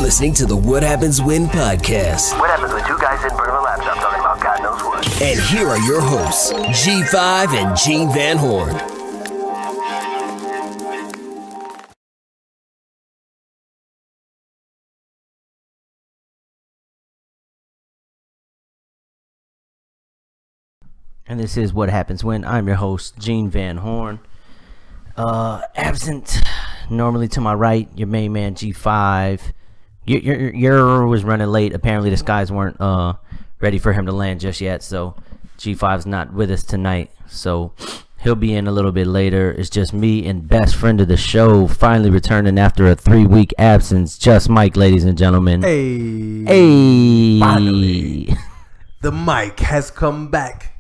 listening to the What Happens When podcast. What happens when two guys sit in front of a laptop talking about God knows what? And here are your hosts, G5 and Gene Van Horn. And this is What Happens When. I'm your host, Gene Van Horn. Absent, normally to my right, your main man, G5. Your was running late. Apparently, the skies weren't ready for him to land just yet, so G5's not with us tonight. So he'll be in a little bit later. It's just me and best friend of the show finally returning after a 3-week absence. Just Mike, ladies and gentlemen. Hey. Finally, the mic has come back.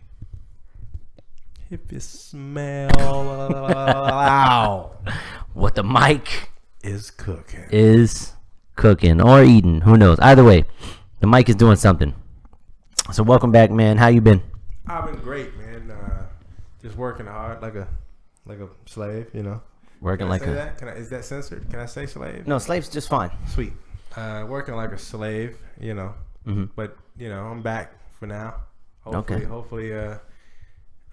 If you smell what the mic is cooking. Or eating, who knows? Either way, the mic is doing something. So welcome back, man. How you been? I've been great, man. Just working hard like a slave, you know. Working like a. That? Is that censored? Can I say slave? No, slave's just fine. Sweet. Working like a slave, you know. Mm-hmm. But you know, I'm back for now. Hopefully,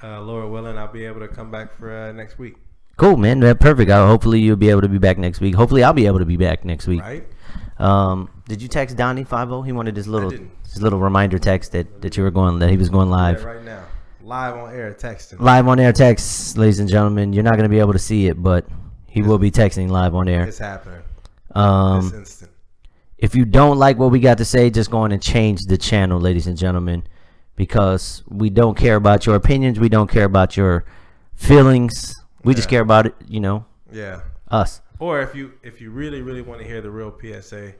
Lord willing, I'll be able to come back for next week. Cool, man. Perfect. Hopefully you'll be able to be back next week. Hopefully I'll be able to be back next week. Right. Did you text Donnie 50? He wanted his little reminder text that you were going, that he was going live. Yeah, right now. Live on air texting. Live on air text, ladies and gentlemen. You're not going to be able to see it, but he will be texting live on air. It's happening. This instant. If you don't like what we got to say, just go on and change the channel, ladies and gentlemen, because we don't care about your opinions. We don't care about your feelings. We just care about it, you know. Yeah. Us. Or if you really, really want to hear the real PSA,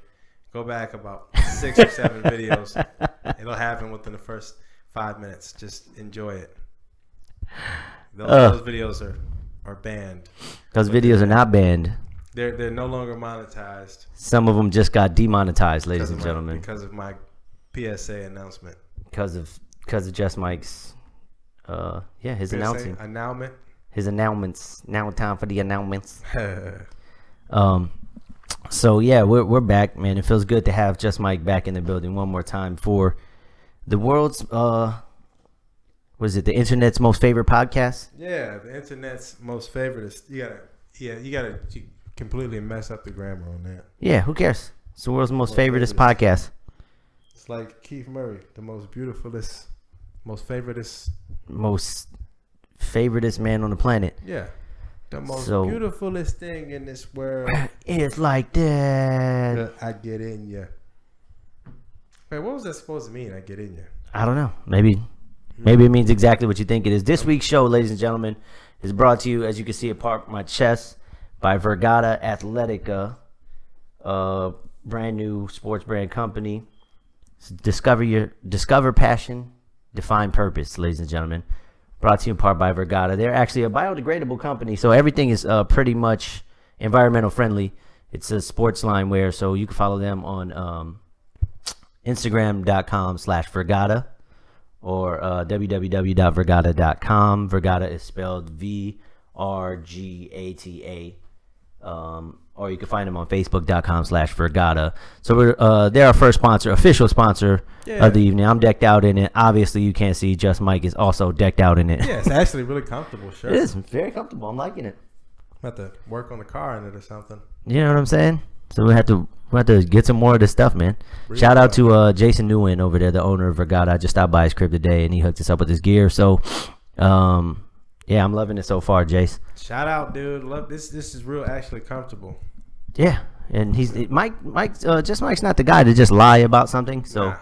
go back about 6 or 7 videos. It'll happen within the first 5 minutes. Just enjoy it. Those videos are banned. Those videos are not banned. They're no longer monetized. Some of them just got demonetized, ladies and gentlemen. Because of my PSA announcement. Because of Just Mike's his PSA announcing. Announcement. His announcements. Now time for the announcements. So yeah, we're back, man. It feels good to have Just Mike back in the building one more time for the world's the internet's most favorite podcast? Yeah, the internet's most favorite. You gotta completely mess up the grammar on that. Yeah, who cares? It's the world's most favoriteest podcast. It's like Keith Murray, the most beautifulest, most favoritist man on the planet. Yeah. The most beautifulest thing in this world. It's like that. I get in ya. Wait, what was that supposed to mean? I get in ya. I don't know. Maybe it means exactly what you think it is. This week's show, ladies and gentlemen, is brought to you, as you can see apart my chest, by Vergata Athletica, brand new sports brand company. Discover passion, define purpose, ladies and gentlemen. Brought to you in part by Vergata. They're actually a biodegradable company, so everything is pretty much environmental friendly. It's a sports line wear, so you can follow them on Instagram.com/Vergata or www.vergata.com. Vergata is spelled VRGATA. Or you can find them on Facebook.com/Vergata. So they're our first sponsor, official sponsor of the evening. I'm decked out in it. Obviously, you can't see. Just Mike is also decked out in it. Yeah, it's actually really comfortable shirt. It is very comfortable. I'm liking it. I'm about to work on the car in it or something. You know what I'm saying? So we have to get some more of this stuff, man. Shout out to Jason Nguyen over there, the owner of Vergata. I just stopped by his crib today, and he hooked us up with his gear. So, yeah, I'm loving it so far, Jace. Shout out, dude. Love this. This is real, actually comfortable. Yeah, and Mike's not the guy to just lie about something. So, nah.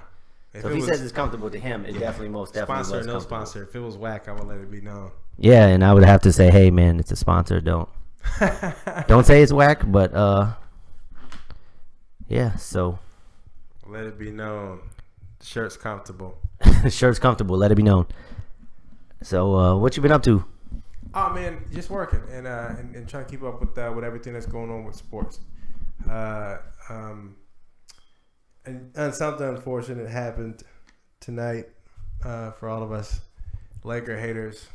If he says it's comfortable to him, it definitely was sponsor, no comfortable. sponsor. If it was whack, I would let it be known. Yeah, and I would have to say, hey, man, it's a sponsor. Don't say it's whack, but yeah. So let it be known. The shirt's comfortable. The shirt's comfortable. Let it be known. So, what you been up to? Oh man, just working and trying to keep up with everything that's going on with sports. And something unfortunate happened tonight for all of us Laker haters.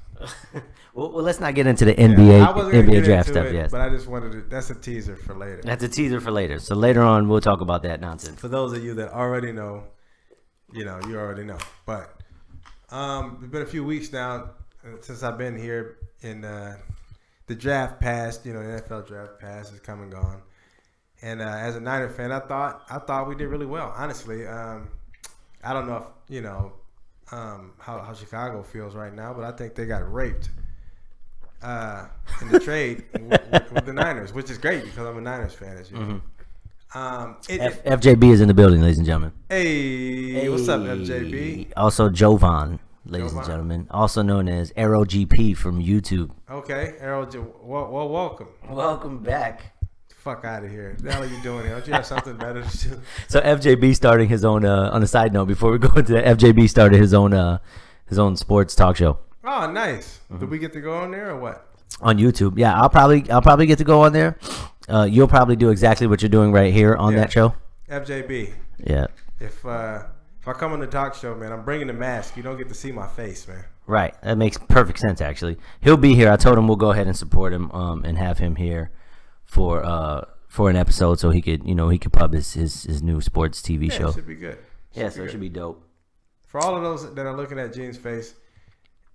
Well, let's not get into the NBA I wasn't gonna get draft into stuff it, yet. but I just wanted to. That's a teaser for later. That's a teaser for later. So later on, we'll talk about that nonsense. For those of you that already know, you already know. But it's been a few weeks now since I've been here, and the draft passed. The NFL draft passed, has come and gone. And as a Niner fan, I thought we did really well. Honestly, I don't know if how Chicago feels right now, but I think they got raped in the trade with the Niners, which is great because I'm a Niners fan, as you know. FJB is in the building, ladies and gentlemen. Hey, what's up, FJB? Also, Jovan, ladies and gentlemen, also known as Arrow GP from YouTube. Okay, Arrow, well, welcome. Welcome back. Fuck out of here. What the hell are you doing here? Don't you have something better to do? So FJB starting his own. On a side note, before we go into that, FJB started his own sports talk show. Oh, nice. Did we get to go on there or what? On YouTube, yeah. I'll probably get to go on there. You'll probably do exactly what you're doing right here on that show. FJB. Yeah. If I come on the talk show, man, I'm bringing the mask. You don't get to see my face, man. Right. That makes perfect sense. Actually, he'll be here. I told him we'll go ahead and support him and have him here for an episode so he could pub his new sports TV show. It should be good. It should be dope. For all of those that are looking at Gene's face,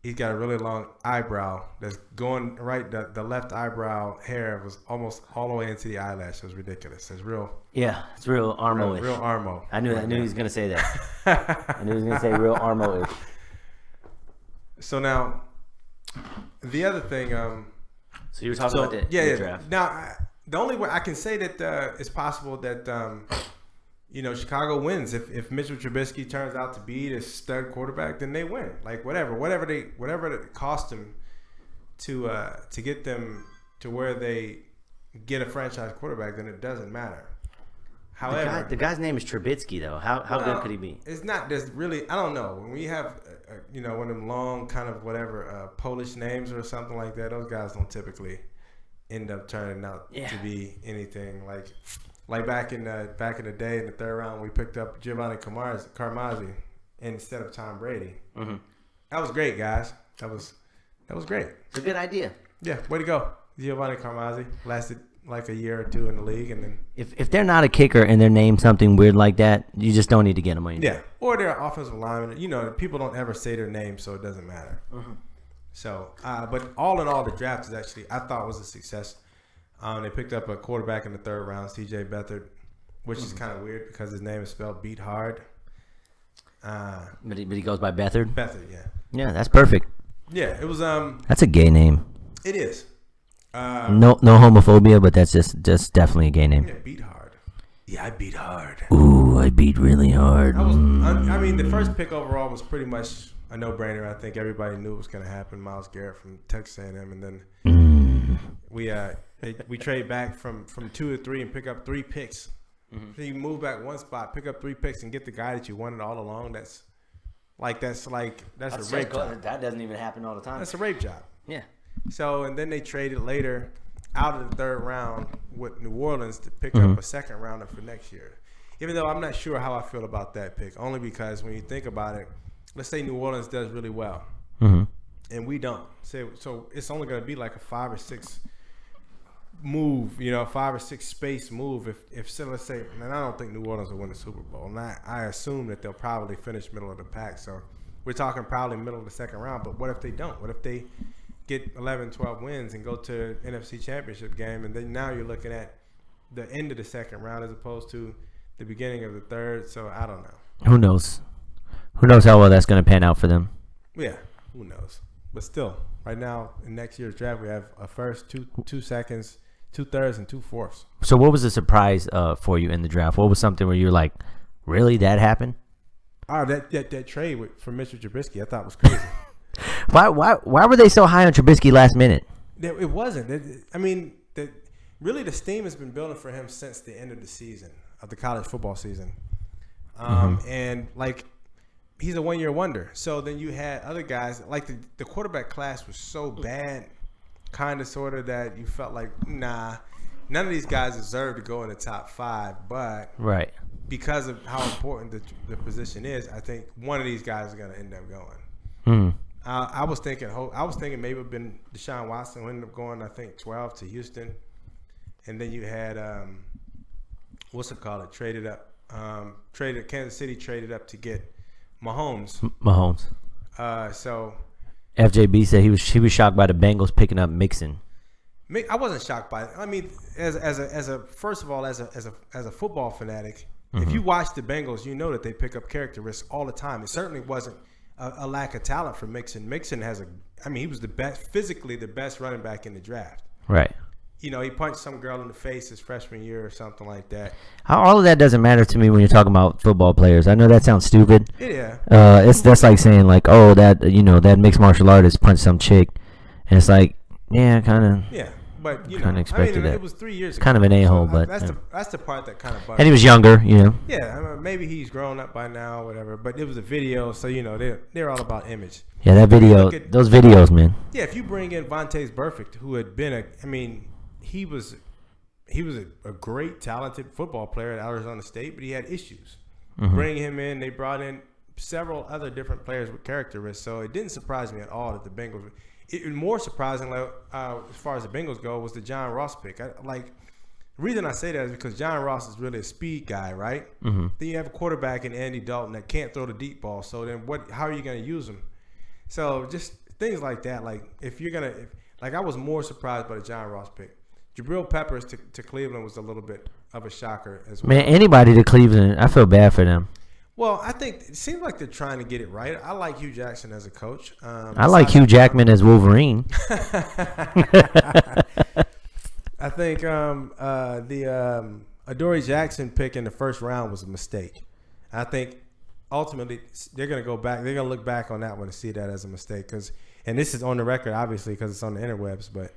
he's got a really long eyebrow that's going right. The left eyebrow hair was almost all the way into the eyelash. It was ridiculous. It's real. Yeah, it's real Armo-ish. Real Armo. I knew he was gonna say that. I knew he was gonna say real Armo-ish. So now, the other thing. So you were talking about the draft. Now, the only way I can say that it's possible that Chicago wins if Mitchell Trubisky turns out to be the stud quarterback, then they win. Like whatever it cost them to get them to where they get a franchise quarterback, then it doesn't matter. However, the guy's name is Trubisky though. How good could he be? It's not. There's really. I don't know. When you have one of them long kind of whatever Polish names or something like that, those guys don't typically end up turning out to be anything like back in the day in the third round we picked up Giovanni Carmazzi instead of Tom Brady. Mm-hmm. That was great, guys. That was great. It's a good idea. Yeah, way to go, Giovanni Carmazzi. Lasted like a year or two in the league, and then if they're not a kicker and they're named something weird like that, you just don't need to get them on. Yeah, or they're offensive linemen. People don't ever say their name, so it doesn't matter. Mm-hmm. So, but all in all, the draft is actually, I thought, was a success. They picked up a quarterback in the third round, C.J. Beathard, which is kind of weird because his name is spelled Beat Hard. But he goes by Beathard? Beathard, yeah. Yeah, that's perfect. Yeah, it was. That's a gay name. It is. No homophobia, but that's just definitely a gay name. Yeah, Beat Hard. Yeah, I beat hard. Ooh, I beat really hard. I mean, the first pick overall was pretty much a no-brainer. I think everybody knew it was going to happen. Myles Garrett from Texas A&M, and then we trade back from 2 to 3 and pick up 3 picks. Mm-hmm. So you move back one spot, pick up 3 picks, and get the guy that you wanted all along. That's a rape job. That doesn't even happen all the time. That's a rape job. Yeah. So and then they traded later out of the third round with New Orleans to pick up a second rounder for next year. Even though I'm not sure how I feel about that pick, only because when you think about it, let's say New Orleans does really well, and we don't. So it's only going to be like a 5 or 6 move, 5 or 6 space move. If let's say, and I don't think New Orleans will win the Super Bowl, and I assume that they'll probably finish middle of the pack. So we're talking probably middle of the second round. But what if they don't? What if they get 11, 12 wins and go to the NFC Championship game, and then now you're looking at the end of the second round as opposed to the beginning of the third? So I don't know. Who knows? Who knows how well that's going to pan out for them? Yeah, who knows? But still, right now in next year's draft, we have a first, 2 seconds, 2 thirds, and 2 fourths. So what was the surprise for you in the draft? What was something where you're like, really, that happened? Oh, that trade for Mitchell Trubisky, I thought was crazy. Why were they so high on Trubisky last minute? It wasn't. Really the steam has been building for him since the end of the season, of the college football season. And he's a one-year wonder. So then you had other guys, like the quarterback class was so bad, kind of sort of, that you felt like, nah, none of these guys deserve to go in the top 5. But right, because of how important the position is, I think one of these guys is going to end up going. I was thinking maybe it would have been Deshaun Watson, who ended up going, I think, 12 to Houston. And then you had, traded up. Kansas City traded up to get Mahomes. So FJB said he was shocked by the Bengals picking up Mixon. I wasn't shocked by it. I mean, as a football fanatic, if you watch the Bengals, you know that they pick up characteristics all the time. It certainly wasn't a lack of talent for Mixon. Mixon he was physically the best running back in the draft. Right. You know, he punched some girl in the face his freshman year or something like that. All of that doesn't matter to me when you're talking about football players. I know that sounds stupid. Yeah. That's like saying like, oh, that mixed martial artist punched some chick, and it's like, yeah, kind of. Yeah. But kind of expected that. It was 3 years ago. Kind of an a-hole, so but that's the part that kind of bugged. And he was younger, Yeah, I mean, maybe he's grown up by now, whatever. But it was a video, so they're all about image. Yeah, that video, those videos, man. Yeah, if you bring in Vontaze Burfict, who had been he was a great, talented football player at Arizona State, but he had issues. Bringing him in, they brought in several other different players with characteristics, so it didn't surprise me at all that the Bengals. More surprising, as far as the Bengals go, was the John Ross pick. The reason I say that is because John Ross is really a speed guy, right? Then you have a quarterback in Andy Dalton that can't throw the deep ball. So then, how are you going to use him? So just things like that. Like I was more surprised by the John Ross pick. Jabril Peppers to Cleveland was a little bit of a shocker as well. Man, anybody to Cleveland, I feel bad for them. Well, I think it seems like they're trying to get it right. I like Hugh Jackson as a coach. I like Hugh Jackman as Wolverine. I think the Adoree Jackson pick in the first round was a mistake. I think ultimately they're going to go back. They're going to look back on that one and see that as a mistake. And this is on the record, obviously, because it's on the interwebs. But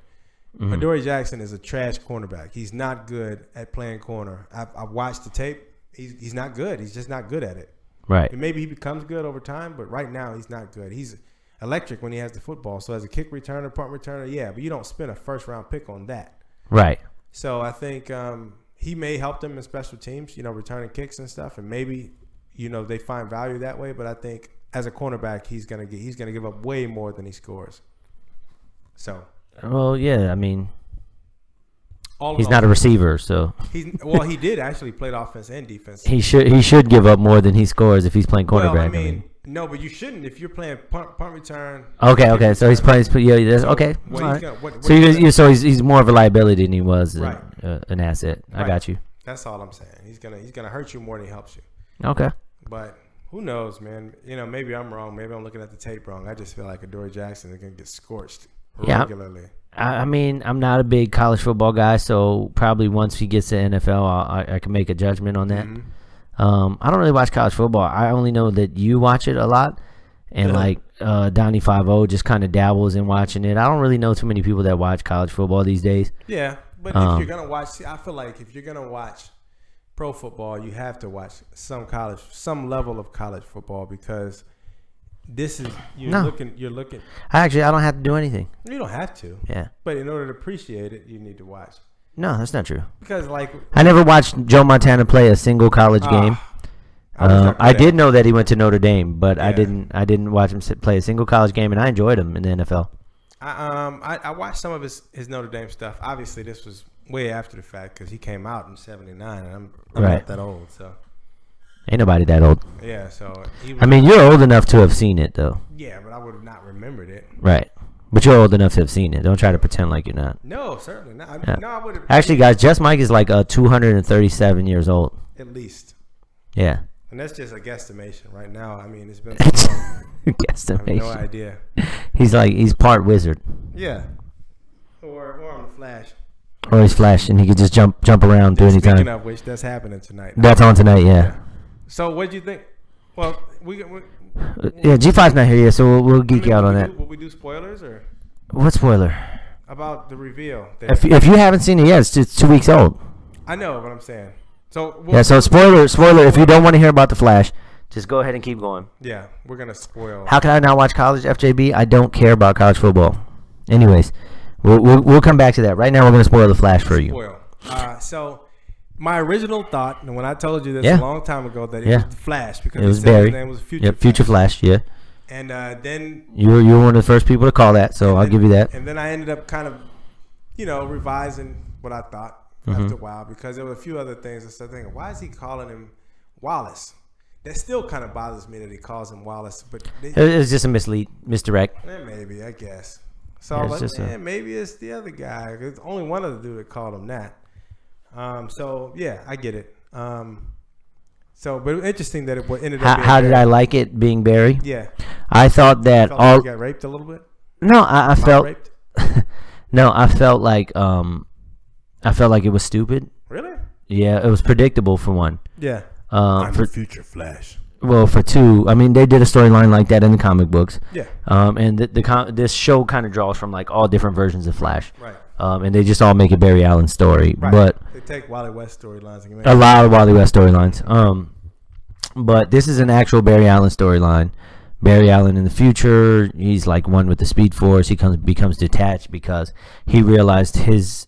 Adoree Jackson is a trash cornerback. He's not good at playing corner. I've watched the tape. He's not good. He's just not good at it. Right. And maybe he becomes good over time, but right now he's not good. He's electric when he has the football. So as a kick returner, punt returner, yeah, but you don't spend a first-round pick on that. Right. So I think he may help them in special teams, returning kicks and stuff, and maybe they find value that way. But I think as a cornerback, he's gonna give up way more than he scores. So. Well, yeah, I mean. He's not a receiver, so he did actually play offense and defense. He should give up more than he scores if he's playing quarterback. Well, no, but you shouldn't if you're playing punt return. Okay. So he's playing. Yeah, that's okay. So he's more of a liability than he was an asset. I got you. That's all I'm saying. He's gonna hurt you more than he helps you. Okay. But who knows, man? Maybe I'm wrong. Maybe I'm looking at the tape wrong. I just feel like Adoree Jackson is gonna get scorched regularly. I mean, I'm not a big college football guy, so probably once he gets to NFL, I can make a judgment on that. I don't really watch college football. I only know that you watch it a lot, and Donnie 5-0 just kind of dabbles in watching it. I don't really know too many people that watch college football these days. Yeah, but if you're gonna watch, I feel like if you're gonna watch pro football, you have to watch some level of college football because. You're looking. I don't have to do anything. You don't have to. Yeah. But in order to appreciate it, you need to watch. No, that's not true. Because I never watched Joe Montana play a single college game. I did know that he went to Notre Dame, but I didn't watch him play a single college game, and I enjoyed him in the NFL. I watched some of his Notre Dame stuff. Obviously, this was way after the fact because he came out in '79, and I'm not that old, so. Ain't nobody that old. Yeah, so. You're old enough to have seen it, though. Yeah, but I would have not remembered it. Right. But you're old enough to have seen it. Don't try to pretend like you're not. No, certainly not. I would have. Actually, guys, Just Mike is 237 years old. At least. Yeah. And that's just a guesstimation right now. It's been so long. Guesstimation. I have no idea. He's part wizard. Yeah. Or on the Flash. Or he's Flash, and he could just jump around to any time. Speaking of which, that's happening tonight. That's on tonight, yeah. So what do you think? Well, we G5's not here yet, so we'll geek you out on that. Will we do spoilers or? What spoiler? About the reveal. If you haven't seen it yet, it's 2 weeks old. I know what I'm saying. So so spoiler. If you don't want to hear about the Flash, just go ahead and keep going. Yeah, we're gonna spoil. How can I not watch college, FJB? I don't care about college football. Anyways, we'll come back to that. Right now, we're gonna spoil the Flash for you. So. My original thought, and when I told you this a long time ago, that it was the Flash because it was his name was Future Flash. Yeah. And then you were one of the first people to call that, so I'll give you that. And then I ended up kind of, revising what I thought after a while, because there were a few other things I started thinking, why is he calling him Wallace? That still kind of bothers me that he calls him Wallace. But It's just a misdirect. Maybe, I guess. So I was like, maybe it's the other guy. There's only one other dude that called him that. So, yeah, I get it. But interesting that it ended up being How did Barry. I like it being Barry? Yeah. I thought that Felt like he got raped a little bit? No, I felt... Raped? No, I felt like it was stupid. Really? Yeah, it was predictable for one. Yeah. For the future Flash. Well, for two, I mean, they did a storyline like that in the comic books. Yeah. And this show kind of draws from like all different versions of Flash. Right. And they just all make a Barry Allen story. Right. But they take Wally West storylines and make a lot of Wally West storylines. But this is an actual Barry Allen storyline. Barry Allen in the future, he's like one with the Speed Force. He becomes detached because he realized his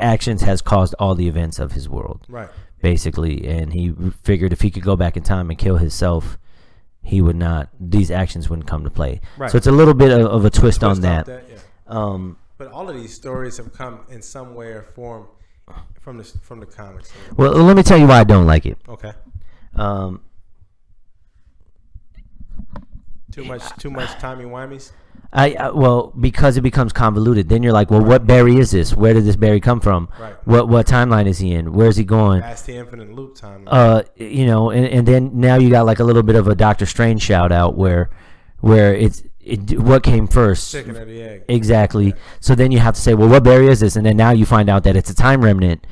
actions has caused all the events of his world. Right. Basically, and he figured if he could go back in time and kill himself, these actions wouldn't come to play. Right. So it's a little bit of a twist on that. Yeah. But all of these stories have come in some way or form from the comics. Well, let me tell you why I don't like it. Okay. Too much timey-wimeys? Well, because it becomes convoluted. Then you're like, well, what Barry is this? Where did this Barry come from? Right. What timeline is he in? Where's he going? That's the infinite loop timeline. And then now you got like a little bit of a Doctor Strange shout out where what came first? Chicken or the egg. Exactly. Yeah. So then you have to say, well, what Barry is this? And then now you find out that it's a time remnant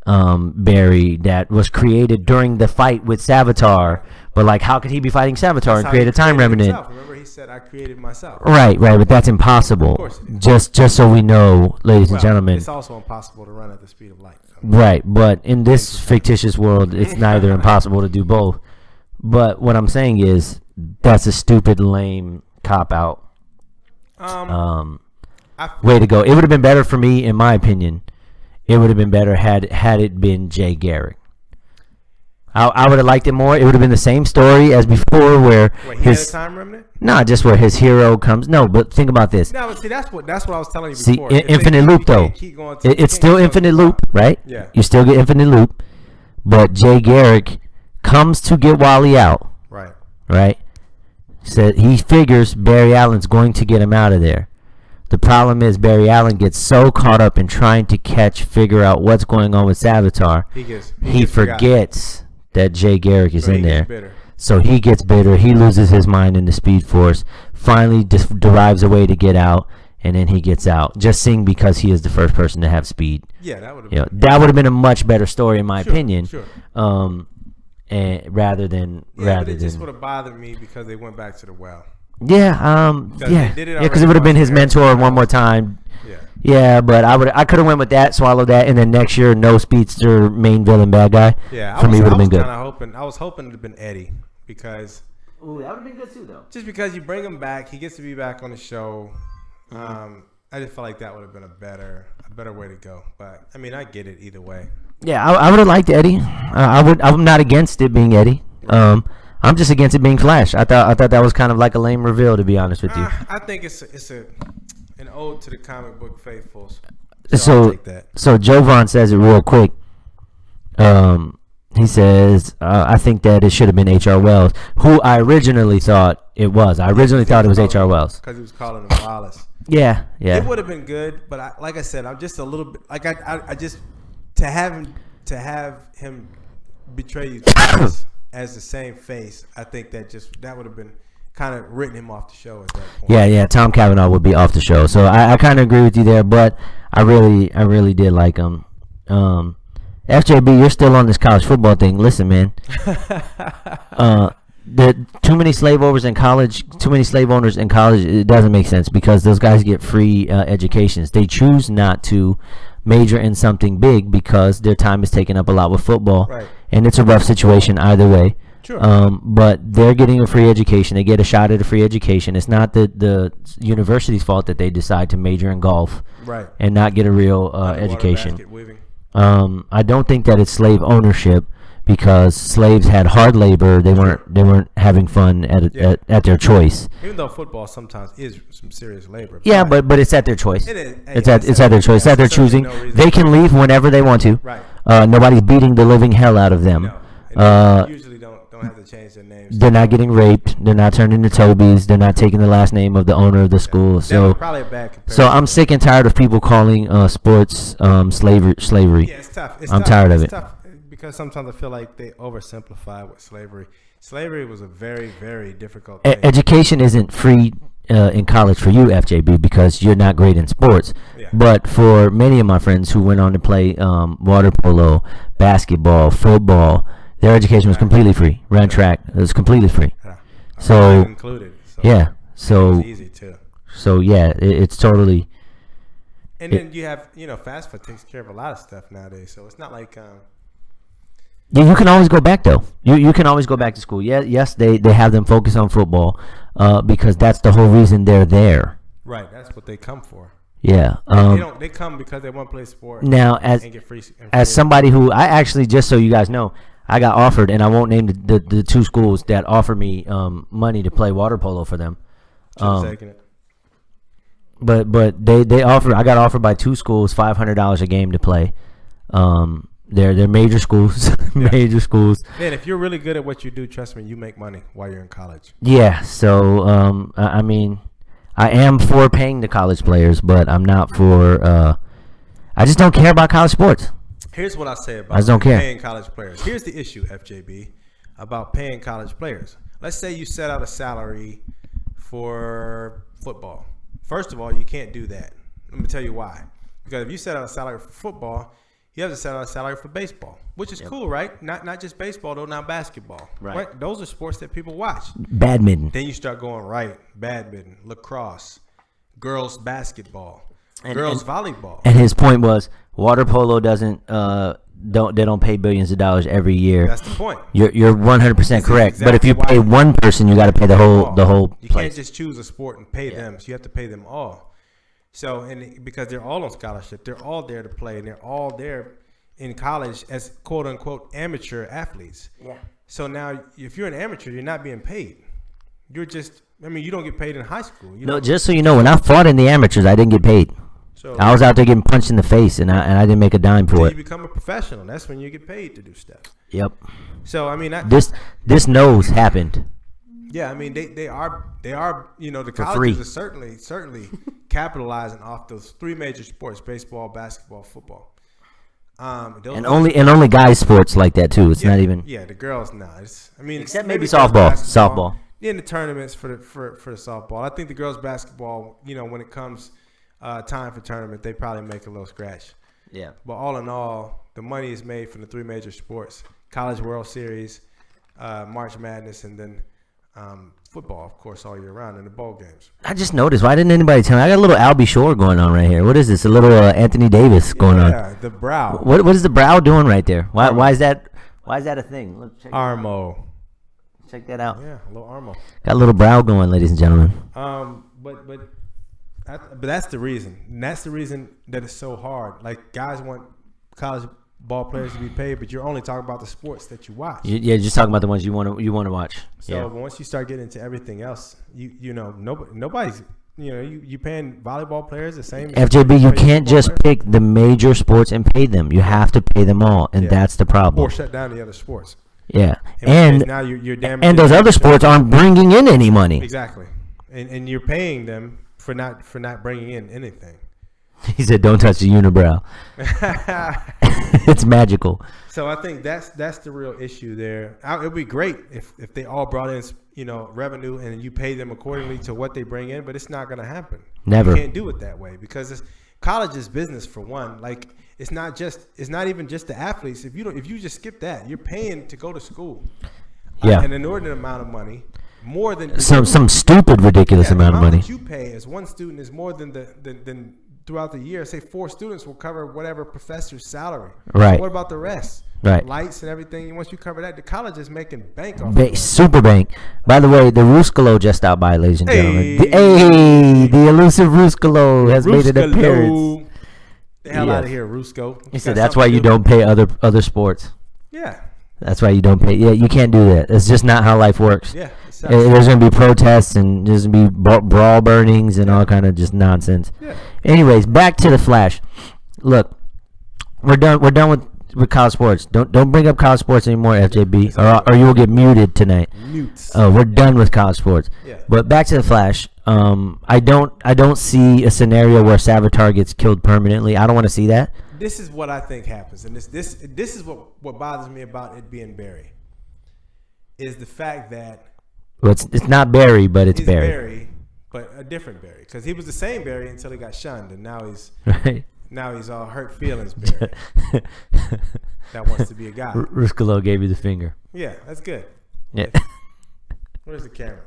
Barry that was created during the fight with Savitar. But like, how could he be fighting Savitar and create a time remnant? Himself. Remember, he said, "I created myself." Right, but that's impossible. Of course it is. Just so we know, ladies and gentlemen. It's also impossible to run at the speed of light. Right, but in this fictitious world, it's neither impossible to do both. But what I'm saying is, that's a stupid, lame cop out. Way to go! It would have been better for me, in my opinion. It would have been better had it been Jay Garrick. I would have liked it more. It would have been the same story as before, where he had a time remnant. No, just where his hero comes. No, but think about this. No, but see, that's what I was telling you See, before. infinite loop though. It's still infinite loop, right? Yeah. You still get infinite loop, but Jay Garrick comes to get Wally out. Right. Right. So he figures Barry Allen's going to get him out of there. The problem is Barry Allen gets so caught up in trying to figure out what's going on with Savitar, he forgets that Jay Garrick is in there. Bitter. So he gets bitter. He loses his mind in the Speed Force. Finally, derives a way to get out, and then he gets out. Just seeing because he is the first person to have speed. Yeah, that would have been a much better story in my opinion. Sure. And rather than but it just would have bothered me because they went back to the well. Because it would have been his mentor one more time. Yeah, but I could have went with that, swallowed that, and then next year no speedster, main villain, bad guy. Yeah, for me would have been good. I was hoping it would have been Eddie because. Ooh, that would have been good too, though. Just because you bring him back, he gets to be back on the show. I just felt like that would have been a better way to go. But I mean, I get it either way. Yeah, I would have liked Eddie. I'm not against it being Eddie. I'm just against it being Flash. I thought that was kind of like a lame reveal, to be honest with you. I think it's an ode to the comic book faithfuls. So I'll take that. So Jovan says it real quick. He says, I think that it should have been H.R. Wells, who I originally thought it was. I originally thought it was H.R. Wells. Because he was calling him Wallace. Yeah. It would have been good, but like I said, I'm just a little bit like I just to have him betray you twice as the same face. I think that would have been kind of written him off the show at that point. Yeah. Tom Cavanaugh would be off the show, so I kind of agree with you there. But I really did like him. FJB, you're still on this college football thing. Listen, man. The too many slave owners in college. It doesn't make sense because those guys get free educations. They choose not to major in something big because their time is taken up a lot with football, right. And it's a rough situation either way. Sure. But they're getting a free education. They get a shot at a free education. It's not the university's fault that they decide to major in golf, right, and not get a real education. I don't think that it's slave ownership because slaves had hard labor. They weren't having fun at their choice. Even though football sometimes is some serious labor. Yeah, but it's at their choice. It is. It's at their choice. It's at their choosing. No They can leave whenever they want to. Right. Nobody's beating the living hell out of them. No. And they usually don't have to change their names. They're not getting raped. They're not turned into Tobies. They're not taking the last name of the owner of the school. So probably a bad comparison. So I'm sick and tired of people calling sports slavery. Yeah, it's tough. I'm tired of it. It's tough because sometimes I feel like they oversimplify with slavery. Slavery was a very, very difficult thing. Education isn't free in college for you, FJB, because you're not great in sports. Yeah. But for many of my friends who went on to play water polo, basketball, football, their education was completely free. Ran track, it was completely free. Yeah. So included. So yeah, so it was easy too. So yeah, it's totally. And then you have fast food takes care of a lot of stuff nowadays. So it's not like. Yeah, you can always go back though. You can always go back to school. Yeah, yes, they have them focus on football, because that's the whole reason they're there. Right, that's what they come for. Yeah. They come because they want to play sport. Now, and get free. As somebody who I actually, just so you guys know, I got offered, and I won't name the two schools that offered me money to play water polo for them. Taking it. But they offered. I got offered by two schools $500 a game to play. They're major schools, major schools. Man, if you're really good at what you do, trust me, you make money while you're in college. Yeah. So I mean, I am for paying the college players, but I'm not for. I just don't care about college sports. Here's what I say about I just don't care. paying college players. Here's the issue, FJB, about paying college players. Let's say you set out a salary for football. First of all, you can't do that. Let me tell you why. Because if you set out a salary for football, you have to set out a salary for baseball, which is cool, right? Not just baseball, though, not basketball. Right. Those are sports that people watch. Badminton. Then you start going, badminton, lacrosse, girls basketball, girls volleyball. And his point was water polo doesn't don't pay billions of dollars every year. That's the point. You're 100% correct. Exactly, but if you pay one person, you got to pay the whole. You place. can't just choose a sport and pay them. So you have to pay them all. So because they're all on scholarship, they're all there to play, and they're all there in college as quote unquote amateur athletes. Yeah. So now, if you're an amateur, you're not being paid. You're just. You don't get paid in high school. Just so you know, when I fought in the amateurs, I didn't get paid. So I was out there getting punched in the face, and I didn't make a dime for it. You become a professional. That's when you get paid to do stuff. Yep. So this nose happened. Yeah, they are the For colleges free. are certainly capitalizing off those three major sports: baseball, basketball, football. And only guys sports like that too. It's not even. Yeah, the girls now. Except maybe softball. Softball. In the tournaments for the softball. I think the girls basketball, when it comes time for tournament, they probably make a little scratch. Yeah. But all in all, the money is made from the three major sports: College World Series, March Madness, and then football, of course, all year round in the bowl games. I just noticed. Why didn't anybody tell me? I got a little Albie Shore going on right here. What is this? A little Anthony Davis going on. Yeah, the brow. What is the brow doing right there? Why is that? Why is that a thing? Look, Armo. Check that out. Yeah, a little Armo. Got a little brow going, ladies and gentlemen. But that's the reason. And that's the reason that it's so hard. Like, guys want college ball players to be paid, but you're only talking about the sports that you watch. Yeah, just talking about the ones you want to watch. So once you start getting into everything else, nobody's you paying volleyball players the same. FJB, you can't just pick the major sports and pay them. You have to pay them all, and that's the problem. Or shut down the other sports. Yeah, and now you're damaging. And those other sports aren't bringing in any money. Exactly, and you're paying them for not bringing in anything. He said, "Don't touch the unibrow." It's magical. So I think that's the real issue there. It would be great if they all brought in revenue and you pay them accordingly to what they bring in, but it's not going to happen. Never. You can't do it that way because college is business for one. Like it's not even just the athletes. If you just skip that, you're paying to go to school. Yeah. An inordinate amount of money, more than some stupid ridiculous amount of money. That you pay as one student is more than throughout the year. Say 4 students will cover whatever professor's salary. Right. What about the rest? Right. Lights and everything. Once you cover that, the college is making bank off of it. Super bank. By the way, the Ruskalo just out by, ladies and gentlemen. The elusive Ruskalo has made an appearance. The hell out of here, Rusko. He said that's why you don't pay other sports. Yeah. That's why you don't pay. Yeah, you can't do that. It's just not how life works. Yeah. There's gonna be protests and there's gonna be brawl burnings and all kind of just nonsense. Yeah. Anyways, back to the Flash. Look, we're done. We're done with college sports. Don't bring up college sports anymore, FJB, or you will get muted tonight. Mutes. We're done with college sports. Yeah. But back to the Flash. I don't see a scenario where Savitar gets killed permanently. I don't want to see that. This is what I think happens, and this is what bothers me about it being Barry, is the fact that Well, it's not Barry, but it's Barry. Barry, but a different Barry, because he was the same Barry until he got shunned, and now he's Right. now he's all hurt feelings Barry that wants to be a guy. Ruscalo gave you the finger. Yeah, that's good. Yeah. Where's the camera?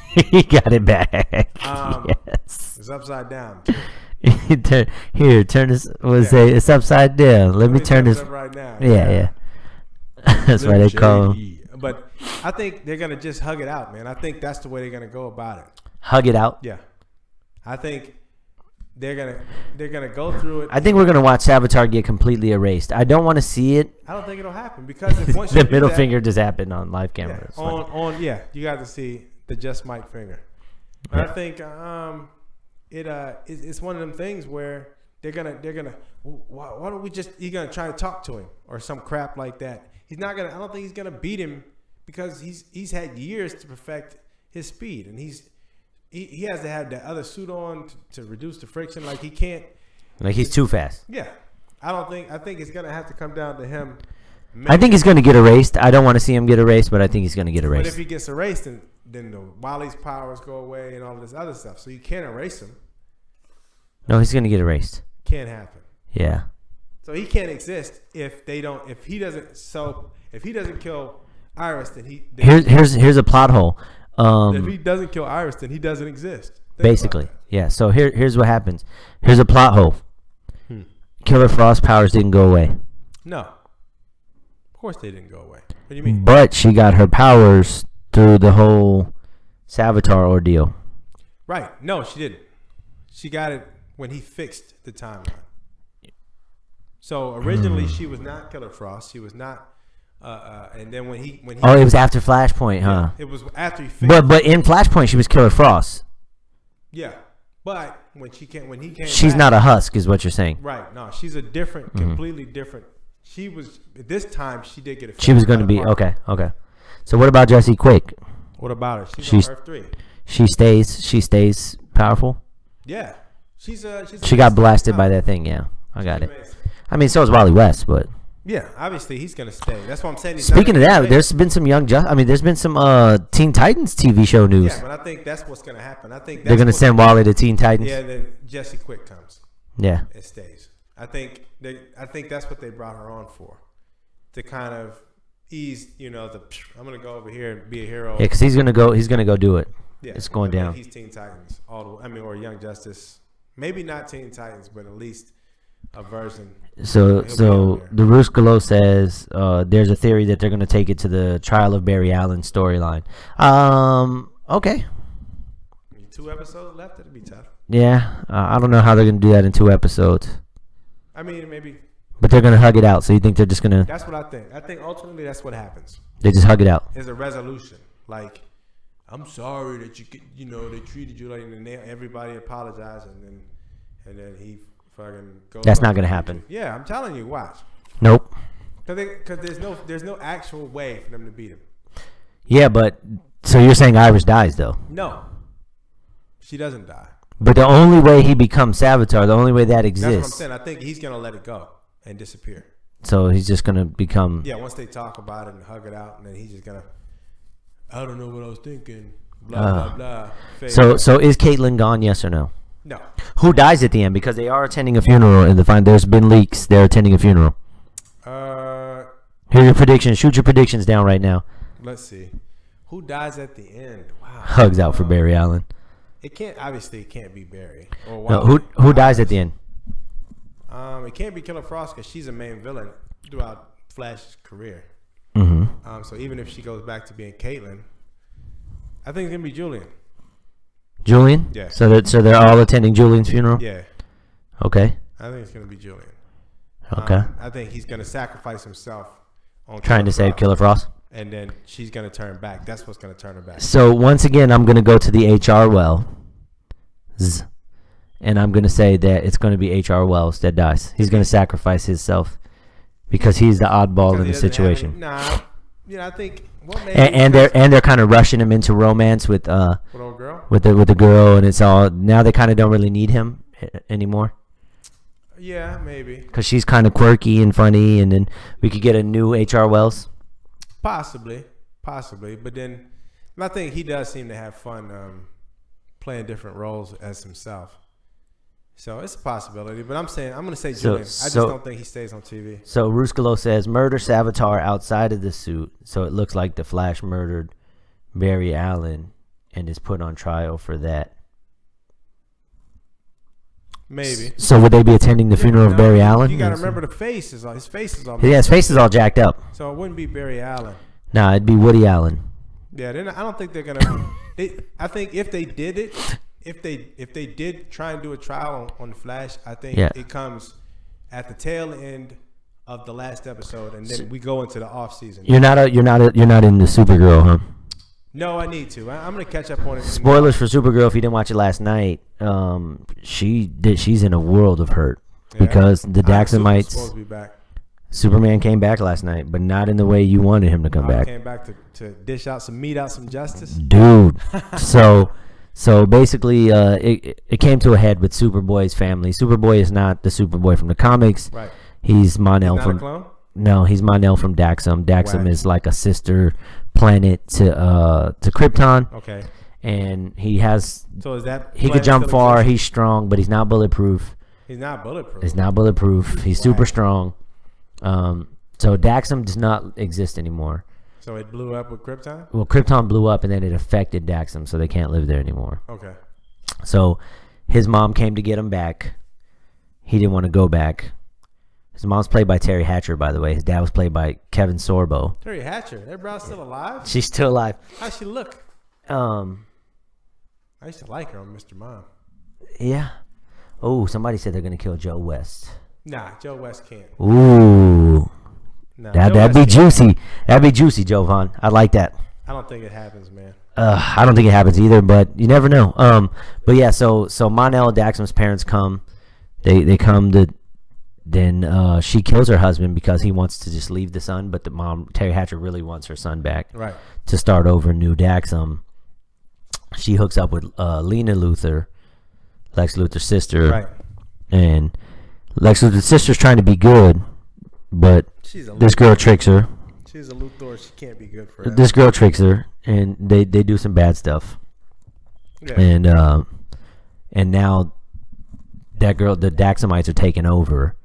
He got it back. Yes. It's upside down. Turn this. Say it's upside down. Let me turn this up right now. Yeah. That's why they call him. But I think they're gonna just hug it out, man. I think that's the way they're gonna go about it. Hug it out. Yeah, I think they're gonna go through it. I think we're gonna watch Savitar get completely erased. I don't want to see it. I don't think it'll happen because if once The you do middle that, finger just happened on live yeah, camera. It's you got to see the just might finger. But I think it's one of them things where they're gonna why don't we just he's gonna try to talk to him or some crap like that. He's not gonna. I don't think he's gonna beat him because he's had years to perfect his speed, and he has to have that other suit on to reduce the friction. Like he can't. like he's too fast. Yeah, I think it's gonna have to come down to him. I think he's gonna get erased. I don't want to see him get erased, but I think he's gonna get But erased. if he gets erased, then the Wally's powers go away and all of this other stuff. So you can't erase him. No, he's gonna get erased. Can't happen. Yeah. So he can't exist if they don't. If he doesn't kill Iris, then he. Here's a plot hole. If he doesn't kill Iris, then he doesn't exist. Think Basically, about yeah. So here's what happens. Here's a plot hole. Hmm. Killer Frost powers didn't go away, that. No. Of course they didn't go away. What do you mean? but she got her powers through the whole Savitar ordeal. Right. No, she didn't. She got it when he fixed the timeline. So originally she was not Killer Frost. She was not. And then when he. Oh, it was after Flashpoint, huh? It was after he fixed. But in Flashpoint, she was Killer Frost. Yeah, but when he came, She's back, not a husk, is what you're saying. right. No, she's a different, completely different. She was at this time. She did get a. She was going to be okay. So what about Jesse Quick? What about her? She's on Earth 3. She stays powerful. Yeah, she's She got blasted by that thing. Yeah, I got it. amazing. I mean, so is Wally West, but Yeah, obviously he's gonna stay. That's what I'm saying. speaking of that, there's been some there's been some Teen Titans TV show news. Yeah, but I think that's what's gonna happen. I think They're gonna send Wally to Teen Titans. Yeah, then Jesse Quick comes. Yeah. It stays. I think that's what they brought her on for, to kind of ease. I'm gonna go over here and be a hero. Yeah, because he's gonna go do it. Yeah, It's going I think down. He's Teen Titans, or Young Justice. Maybe not Teen Titans, but at least a version. So He'll be out the Ruscalo says there's a theory that they're gonna take it to the trial of Barry Allen storyline. Okay. 2 episodes left. It'll be tough. Yeah, I don't know how they're gonna do that in 2 episodes, I mean, maybe but they're gonna hug it out. So you think they're just gonna that's what I think. I think ultimately that's what happens. they just hug it out? There's a resolution. Like, I'm sorry that they treated you like, and then everybody apologized, and then he fucking goes. That's not gonna happen. Yeah, I'm telling you, watch. Nope. Because there's no actual way for them to beat him. Yeah, but so you're saying Iris dies though? No, she doesn't die. But the only way he becomes Savitar, the only way that That's exists. what I'm saying. I think he's gonna let it go and disappear. So he's just gonna become. Yeah, once they talk about it and hug it out, and then he's just gonna. I don't know what I was thinking. Blah blah blah. Fade So out. so is Caitlyn gone? Yes or no? No. Who dies at the end? Because they are attending a funeral in the final. There's been leaks. They're attending a funeral. Here are your predictions. Shoot your predictions down right now. Let's see. Who dies at the end? Wow. Hugs out for Barry Allen. It can't be Barry. Or No, Wally. who dies at the end? It can't be Killer Frost because she's a main villain throughout Flash's career. Mm-hmm. So even if she goes back to being Caitlyn, I think it's gonna be Julian. Julian? Yeah. So they're all attending Julian's funeral? Yeah, Okay. I think it's gonna be Julian. Okay. I think he's gonna sacrifice himself. on Trying to save Killer Frost. and then she's gonna turn back. That's what's gonna turn her back. So once again, I'm gonna go to the HR Wells, and I'm gonna say that it's gonna be HR Wells that dies. He's gonna sacrifice himself because he's the oddball in the situation. I think. Well, maybe And they're kind of rushing him into romance with old girl. with the girl, and it's all now they kind of don't really need him anymore. Yeah, maybe. Because she's kind of quirky and funny, and then we could get a new HR Wells. Possibly, but then I think he does seem to have fun playing different roles as himself. So it's a possibility, but I'm going to say Julian. I just don't think he stays on TV. So Ruskalo says murder Savitar outside of the suit, so it looks like the Flash murdered Barry Allen and is put on trial for that. Maybe. So would they be attending the funeral of Barry Allen? You got to remember his face is all. Yeah, his face is all jacked up. So it wouldn't be Barry Allen. Nah, it'd be Woody Allen. Yeah, I don't think they're gonna. I think if they did it. If they did try and do a trial on the Flash, I think it comes at the tail end of the last episode, and then we go into the off season. You're not into Supergirl, huh? No, I need to. I'm gonna catch up on it. Spoilers for Supergirl if you didn't watch it last night. She's in a world of hurt because the Daxamites. Supposed to be back. Superman came back last night, but not in the way you wanted him to come back. Came back to dish out some meat, out some justice, dude. So basically, it came to a head with Superboy's family. Superboy is not the Superboy from the comics. Right. He's Mon-El He's not from. a clone? No, he's Mon-El from Daxam. Daxam is like a sister planet to Krypton. Okay. And he has. So is that he could jump far. He's strong, but he's not bulletproof. He's not bulletproof. He's not bulletproof. He's super strong. So Daxam does not exist anymore. So it blew up with Krypton? Well, Krypton blew up, and then it affected Daxam, so they can't live there anymore. Okay. So his mom came to get him back. He didn't want to go back. His mom's played by Terry Hatcher, by the way. His dad was played by Kevin Sorbo. Terry Hatcher? That bro's still alive? She's still alive. How's she look? I used to like her on Mr. Mom. Yeah. Oh, somebody said they're going to kill Joe West. Nah, Joe West can't. Ooh. Nah, that'd be juicy. That'd be juicy, Jovan. I like that. I don't think it happens, man. I don't think it happens either, but you never know. But yeah, so Mon-El and Daxam's parents come. They come to. Then she kills her husband because he wants to just leave the son, but the mom, Terry Hatcher, really wants her son back. Right. To start over new Daxam. She hooks up with Lena Luthor, Lex Luthor's sister. Right. And Lex Luthor's sister's trying to be good, but this girl tricks her. She's a Luthor. She can't be good for her. This girl tricks her, and they do some bad stuff. Yeah. And now that girl, the Daxamites are taking over.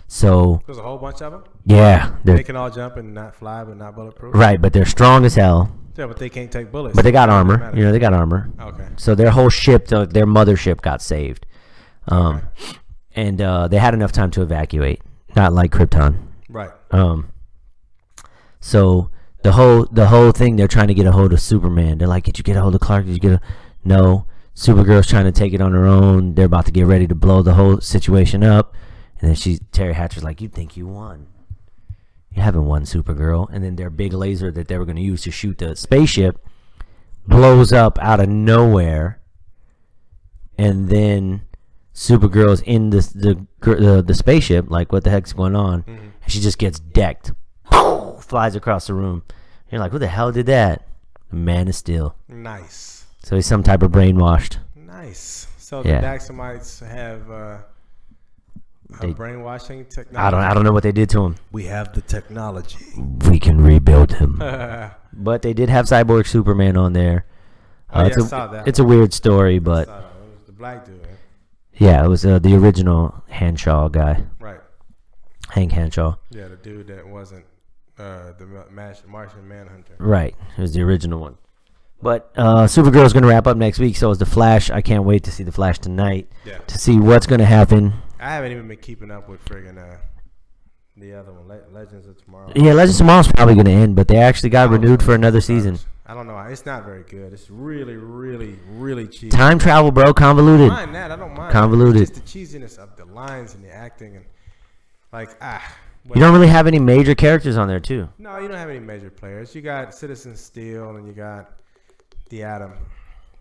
So there's a whole bunch of them. Yeah, they can all jump and not fly, but not bulletproof. Right, but they're strong as hell. Yeah, but they can't take bullets. But they got armor. You know, they got armor. Okay. So their whole ship, their mothership, got saved. Okay. And they had enough time to evacuate. Not like Krypton. Right. So the whole thing, they're trying to get a hold of Superman. They're like, "Did you get a hold of Clark? Did you get a?" No. Supergirl's trying to take it on her own. They're about to get ready to blow the whole situation up. And then Terry Hatcher's like, "You think you won? You haven't won, Supergirl." And then their big laser that they were going to use to shoot the spaceship blows up out of nowhere. And then Supergirl's in the spaceship, like, what the heck's going on? Mm-hmm. And she just gets decked, flies across the room. You're like, who the hell did that? The Man of Steel. Nice. So he's some type of brainwashed. Nice. So the Daxamites have brainwashing technology. I don't know what they did to him. We have the technology. We can rebuild him. But they did have Cyborg Superman on there. I saw that. It's a weird story, but it was the black dude. Right? Yeah, it was the original Henshaw guy. Right. Hank Henshaw. Yeah, the dude that wasn't the Martian Manhunter. Right. It was the original one. But Supergirl's going to wrap up next week, so is The Flash. I can't wait to see The Flash tonight to see what's going to happen. I haven't even been keeping up with friggin' the other one, Legends of Tomorrow. Yeah, Legends of Tomorrow's probably going to end, but they actually got renewed for another season. I don't know. It's not very good. It's really, really, really cheesy. Time travel, bro. Convoluted. I don't mind that. I don't mind. Convoluted. It's just the cheesiness of the lines and the acting and You don't really have any major characters on there, too. No, you don't have any major players. You got Citizen Steel and you got the Atom.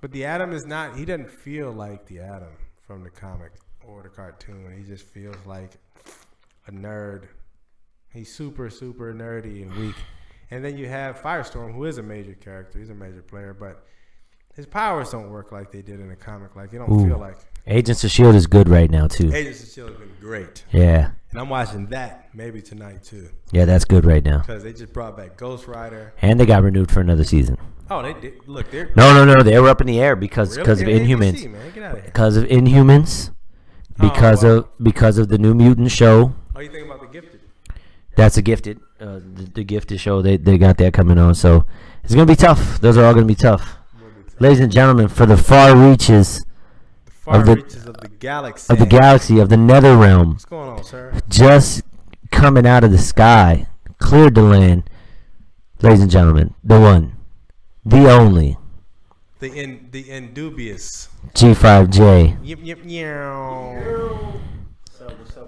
But the Atom is not, he doesn't feel like the Atom from the comic or the cartoon. He just feels like a nerd. He's super, super nerdy and weak. And then you have Firestorm, who is a major character. He's a major player, but his powers don't work like they did in the comic. Like, you don't feel like. Agents of S.H.I.E.L.D. is good right now, too. Agents of S.H.I.E.L.D. has been great. Yeah. And I'm watching that maybe tonight, too. Yeah, that's good right now. Because they just brought back Ghost Rider. And they got renewed for another season. Oh, they did. Look, they're. No. They were up in the air because of Really? Inhumans. ABC, man. Get out of here. Because of Inhumans. Because of the New Mutant show. Oh, you think about The Gifted? That's a Gifted. The Gifted show. They got that coming on. So it's going to be tough. Those are all going to be tough. Ladies and gentlemen, for the far reaches Far reaches of the galaxy. of the galaxy, of the nether realm, What's going on, sir? just coming out of the sky, cleared the land. Ladies and gentlemen, the one, the only, The indubious. G5J.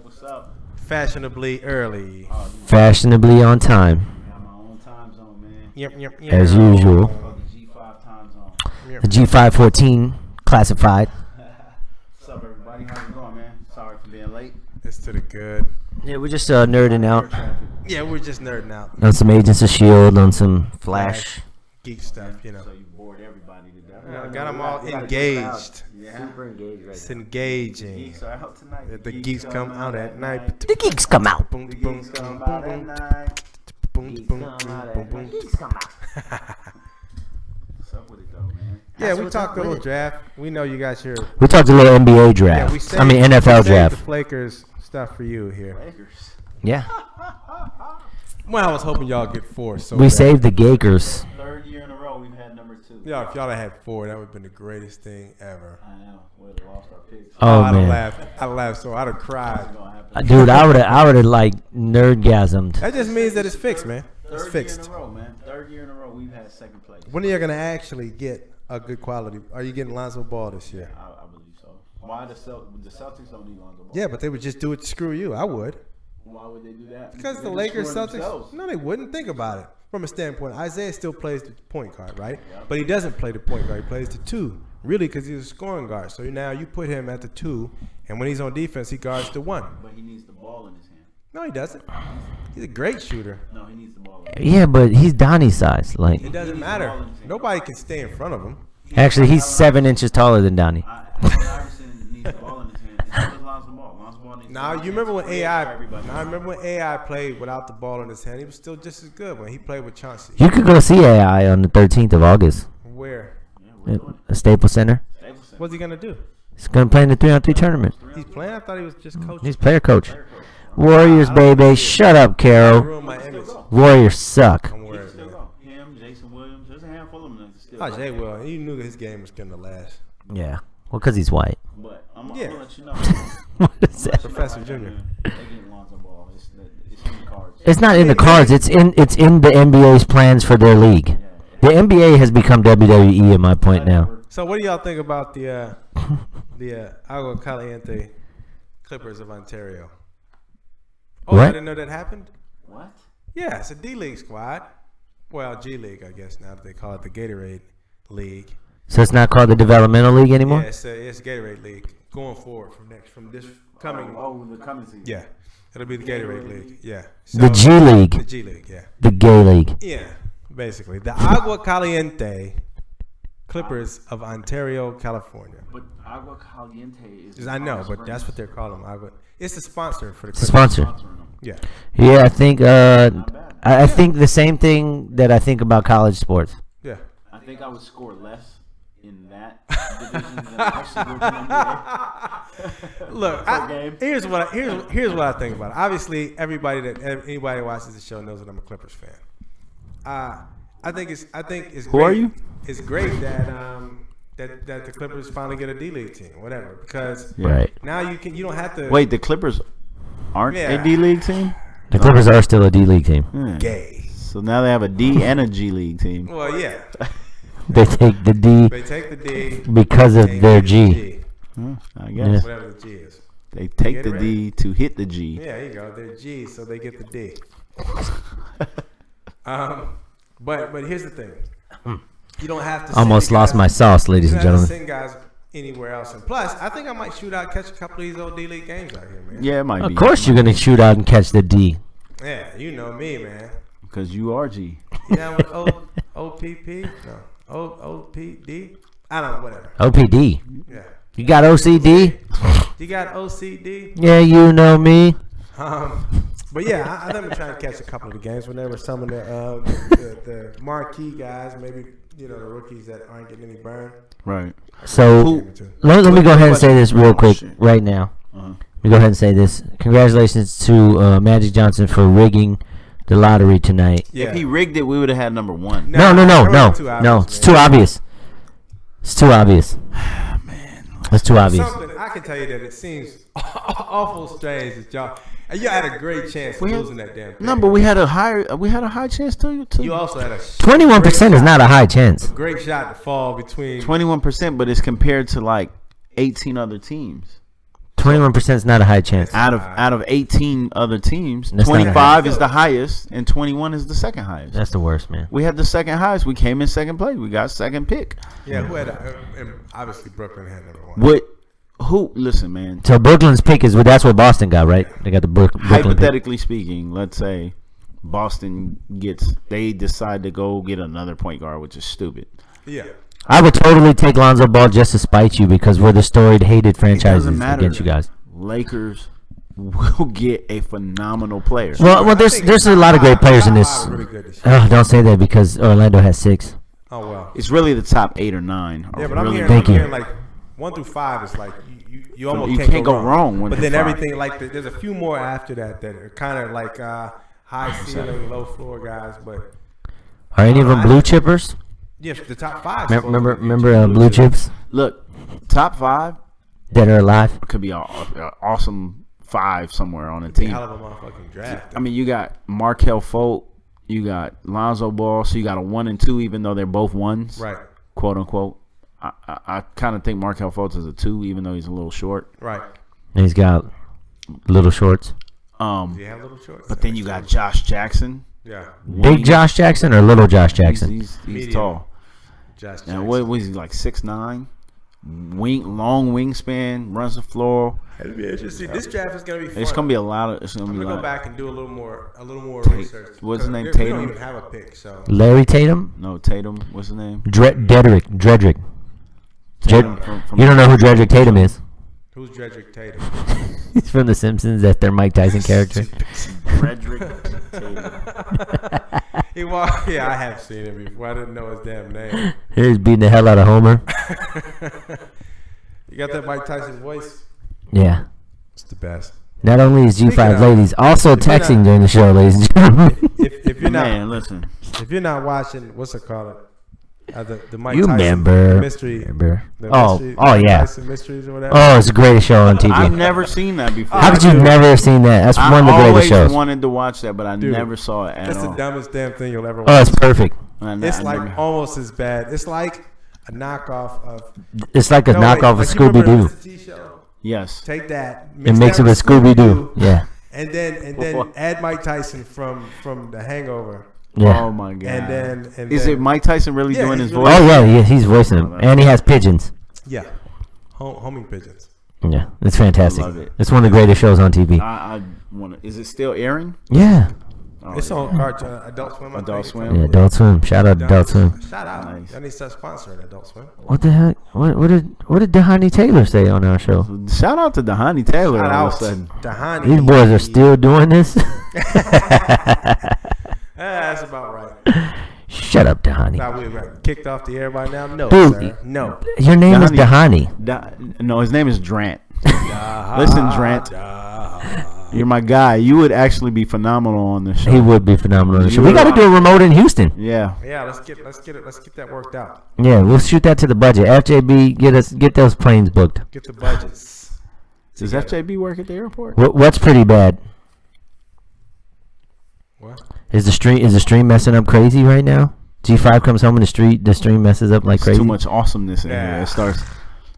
What's up? Fashionably early. Fashionably on time, I got my own time zone, man. as usual. The G5 time zone. The G514 classified. What's up, everybody? How's it going, man? Sorry for being late. It's to the good. Yeah, we're just nerding out Yeah, we're just nerding out. on some Agents of S.H.I.E.L.D., on some Flash. Geek stuff, you know. So you bored everybody to death. Yeah, got them all engaged. Yeah. Super engaged It's engaging. Geeks are out tonight. The geeks come out at night. The geeks come out. Boom, boom, Geeks boom, come out at boom, night. boom, boom, boom, boom. What's up with it, though, man? Yeah, we talked a little draft. We know you guys here. We talked a little NBA Yeah, draft. we saved, NFL we saved draft. the Flakers stuff for you here. Lakers. Yeah. Well, I was hoping y'all get 4. So We bad. saved the Gakers. Third year in a row we've had number 2. Yeah, if y'all had 4, that would have been the greatest thing ever. I know. We'd have lost our picks. Oh, I'd have man. laughed. I'd laughed so I'd have cried. What's gonna happen? Dude, I would have like nerdgasmed. That just means that it's fixed, man. It's Third fixed. year in a row, man. Third year in a row we've had second place. When are you gonna actually get a good quality? Are you getting Lonzo Ball this year? I believe so. Why the Celtics don't need Lonzo Ball? Yeah, but they would just do it to screw you. I would. Why would they do that? Because They're the just Lakers, screwing Celtics. themselves. No, they wouldn't. Think about it from a standpoint. Isaiah still plays the point guard, right? But he doesn't play the point guard. He plays the 2. Really, because he's a scoring guard. So now you put him at the 2, and when he's on defense, he guards the 1. But he needs the ball in his hand. No, he doesn't. He's a great shooter. No, he needs the ball in his hand. Yeah, but he's Donnie's size. Like, It doesn't matter. Nobody can stay in front of him. actually, he's 7 inches taller than Donnie. Allen Iverson needs the ball in his hand. And so does Lonzo Ball. Lonzo Ball needs Now the ball you in remember his when hand. AI? Everybody. Now I remember when AI played without the ball in his hand. He was still just as good when he played with Chauncey. You could go see AI on the 13th of August Where? Yeah, we're at doing the Staples Center. it. Stapleton. What's he gonna do? He's going to play in the 3-on-3 tournament. He's playing. I thought he was just coaching. He's player coach. Warriors, baby. Shut up, Carol. Ruined my image. Warriors suck. I'm worried. Still Man. go. Him, Jason Williams. There's a handful of them that still Oh, go. Jay Will. He knew his game was gonna last. Yeah. Well, because he's white. But I'm Yeah. gonna let you know. What is that? Professor Junior. They getting Lonzo Ball. It's in the cards. It's not in the cards. It's in the NBA's plans for their league. The NBA has become WWE at my point now. So what do y'all think about the Agua Caliente Clippers of Ontario? Oh, What? I didn't know that happened. What? Yeah, it's a D League squad. Well, G League, I guess now that they call it the Gatorade League. So it's not called the Developmental League anymore? Yeah, it's Gatorade League going forward from this coming. Oh, the coming season. Yeah, it'll be the Gatorade League. Yeah, The G League. The G League. Yeah, The Gay League. yeah. Basically, the Agua Caliente Clippers of Ontario, California. But Agua Caliente is. I know, but that's what they're calling them. Agua. It's the sponsor for the It's a Clippers. sponsor. sponsoring them. Yeah. Yeah, I think I think the same thing that I think about college sports. Yeah. I think I would score less in that division than I actually would in the NBA. Look, Per game. here's what I think about it. Obviously, anybody that watches the show knows that I'm a Clippers fan. I think it's Who great. are you? It's great that that the Clippers finally get a D League team, whatever, because Right. now you don't have to Wait, the Clippers aren't Yeah. a D League team? The Clippers are still a D League team. gay. So now they have a D and a G League team. Well, yeah, They take the D they take the D because of and their the G. I guess. whatever the G is. They take the Gatorade. D to hit the G. Yeah, there you go. They're G's, so they get the D. But here's the thing. You don't have to. Almost send lost guys, my sauce, ladies you and don't have to gentlemen. send guys anywhere else. And plus, I think I might catch a couple of these old D League games out here, man. Yeah, it might be. Of course, you're gonna shoot out and catch the D. Yeah, you know me, man. Because you are G. You down with OPP? No, OPD? I don't know, whatever. OPD. Yeah. You got OCD? You got OCD? Yeah, you know me. But yeah, I think I'm trying to catch a couple of the games whenever some of the marquee guys, maybe the rookies that aren't getting any burn. Right. So let me go ahead and say this real quick right now. Let me go ahead and say this. Congratulations to Magic Johnson for rigging the lottery tonight. Yeah. If he rigged it, we would have had number one. No. It's It's too obvious. It's too obvious. It's too obvious. Something I can tell you that it seems awful strange that y'all had a great chance of losing that damn thing. No, but we had a high chance to. You also had a 21% is not a high chance. great shot to fall between 21%, but it's compared to like 18 other teams. 21% is not a high chance. Out of 18 other teams, That's not 25 is the highest and 21 is the second highest. That's the worst, man. We had the second highest. We came in second place. We got second pick. Yeah, who had and obviously Brooklyn had number one. Listen, man. So Brooklyn's pick is that's what Boston got, right? They got the Brooklyn pick. Hypothetically speaking, let's say Boston they decide to go get another point guard, which is stupid. Yeah. I would totally take Lonzo Ball just to spite you because we're the storied, hated It franchises doesn't matter. against you guys. Lakers will get a phenomenal player. Well, there's a lot of great players in this. Really good this year. Oh, don't say that because Orlando has 6. Oh well. It's really the top 8 or 9. Yeah, but I'm Thank hearing you. like 1 through 5 is like you almost You can't, can't go wrong But with then the 5. everything like there's a few more after that are kind of like high ceiling, low floor guys. But Are any of them blue chippers? yeah, the top 5. Remember blue chips Look, top 5 that are alive? could be an awesome 5 somewhere on a Hell team. of a motherfucking draft. I mean, you got Markel Fultz, you got Lonzo Ball, so you got a 1 and 2, even though they're both 1s, Right. quote unquote. I kind of think Markel Fultz is a 2, even though he's a little short. Right. And he's got little shorts. Do you have little shorts? But then you got Josh Jackson. Yeah. Big Josh Jackson or little Josh Jackson? He's Medium. tall. Josh Now, Jackson. what was he, like 6'9"? Long wingspan, runs the floor. It'll be interesting. This draft is gonna be fun. It's gonna be a lot of. It's gonna I'm be gonna like go back and do a little more research. What's his name, We Tatum? don't even have a pick, so Larry Tatum? no Tatum. What's his name? Dredrick. Tatum from You don't know who Dredrick Tatum is? who's Dredrick Tatum? He's from The Simpsons. That's their Mike Tyson character. Frederick Tatum. Yeah, I have seen him before. I didn't know his damn name. He's beating the hell out of Homer. You got that Mike Tyson voice? Yeah. It's the best. Not only is Speaking G5 of- ladies, also if you're texting not- during the show, ladies and gentlemen. If you're not Man, listen. if you're not watching, what's it called? The Mike You Tyson remember. mystery. Remember. The Oh, mystery, oh Mike yeah. Tyson mysteries or whatever. Oh, it's the greatest show on TV. I've never seen that before. How could you never seen that? That's one of the I greatest shows. always wanted to watch that, but I Dude, never saw it at That's all. the dumbest damn thing you'll ever watch. Oh, it's perfect. It's like almost as bad. It's like a knockoff of It's like a No, wait, knockoff of like you remember Scooby Doo. the Mr. T show? Yes. Take that. It makes it that with Scooby Doo. Yeah. And then add Mike Tyson from The Hangover. Yeah. Oh my god. And then Is it Mike Tyson really Yeah, doing he's his really- voice? Oh yeah, he's voicing him, and he has pigeons. Yeah, homing pigeons. Yeah, it's fantastic. love it. It's one of the greatest shows on TV. I want to. Is it still airing? Yeah. Oh, It's on cartoon, Adult Swim. I Adult think. Swim? Yeah, Adult Swim. Shout out to Adult Swim. Shout out. Nice. Y'all need to start sponsoring Adult Swim. What the heck? What did Dehani Taylor say on our show? Shout out to Dehani Taylor. Shout all out of a sudden. to Hani. These boys are still doing this. That's about right. Shut up, Dehani. Thought we were kicked off the air by now. No, Dude, sir. No. Your name is Dehani. Dehani. No, his name is Drant. Listen, Drant, you're my guy. You would actually be phenomenal on this show. He would be phenomenal. on the show. We You got to are- do a remote in Houston. Yeah. Yeah, let's get that worked out. Yeah, we'll shoot that to the budget. FJB, get those planes booked. Get the budgets. Does FJB work at the airport? What's pretty bad? What? Is the stream messing up crazy right now? G5 comes home and the stream messes up like It's crazy. too much awesomeness in Yeah. here. It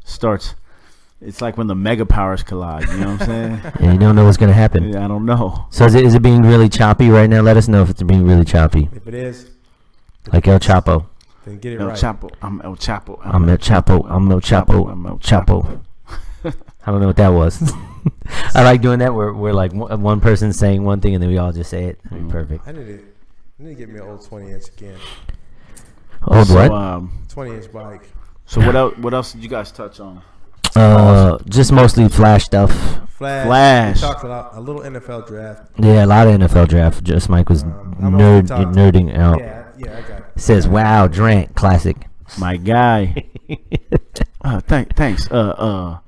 starts It's like when the mega powers collide. You know what I'm saying? Yeah, you don't know what's gonna happen. I don't know. So is it being really choppy right now? Let us know if it's being really choppy. If it is, Like El Chapo. then get it El right. Chapo. I'm El Chapo. I'm El Chapo. I'm El Chapo. I'm El Chapo. I don't know what that was. I like doing that where like one person saying one thing and then we all just say it. That'd be perfect. I need to get me an old 20-inch again. Old what? 20-inch bike. So what else did you guys touch on? Just mostly Flash stuff. Flash. We talked a little NFL draft. Yeah, a lot of NFL draft. Just Mike was nerding out. Yeah, I got it. Says, "Wow, Drant, classic." My guy. Thanks. Drant.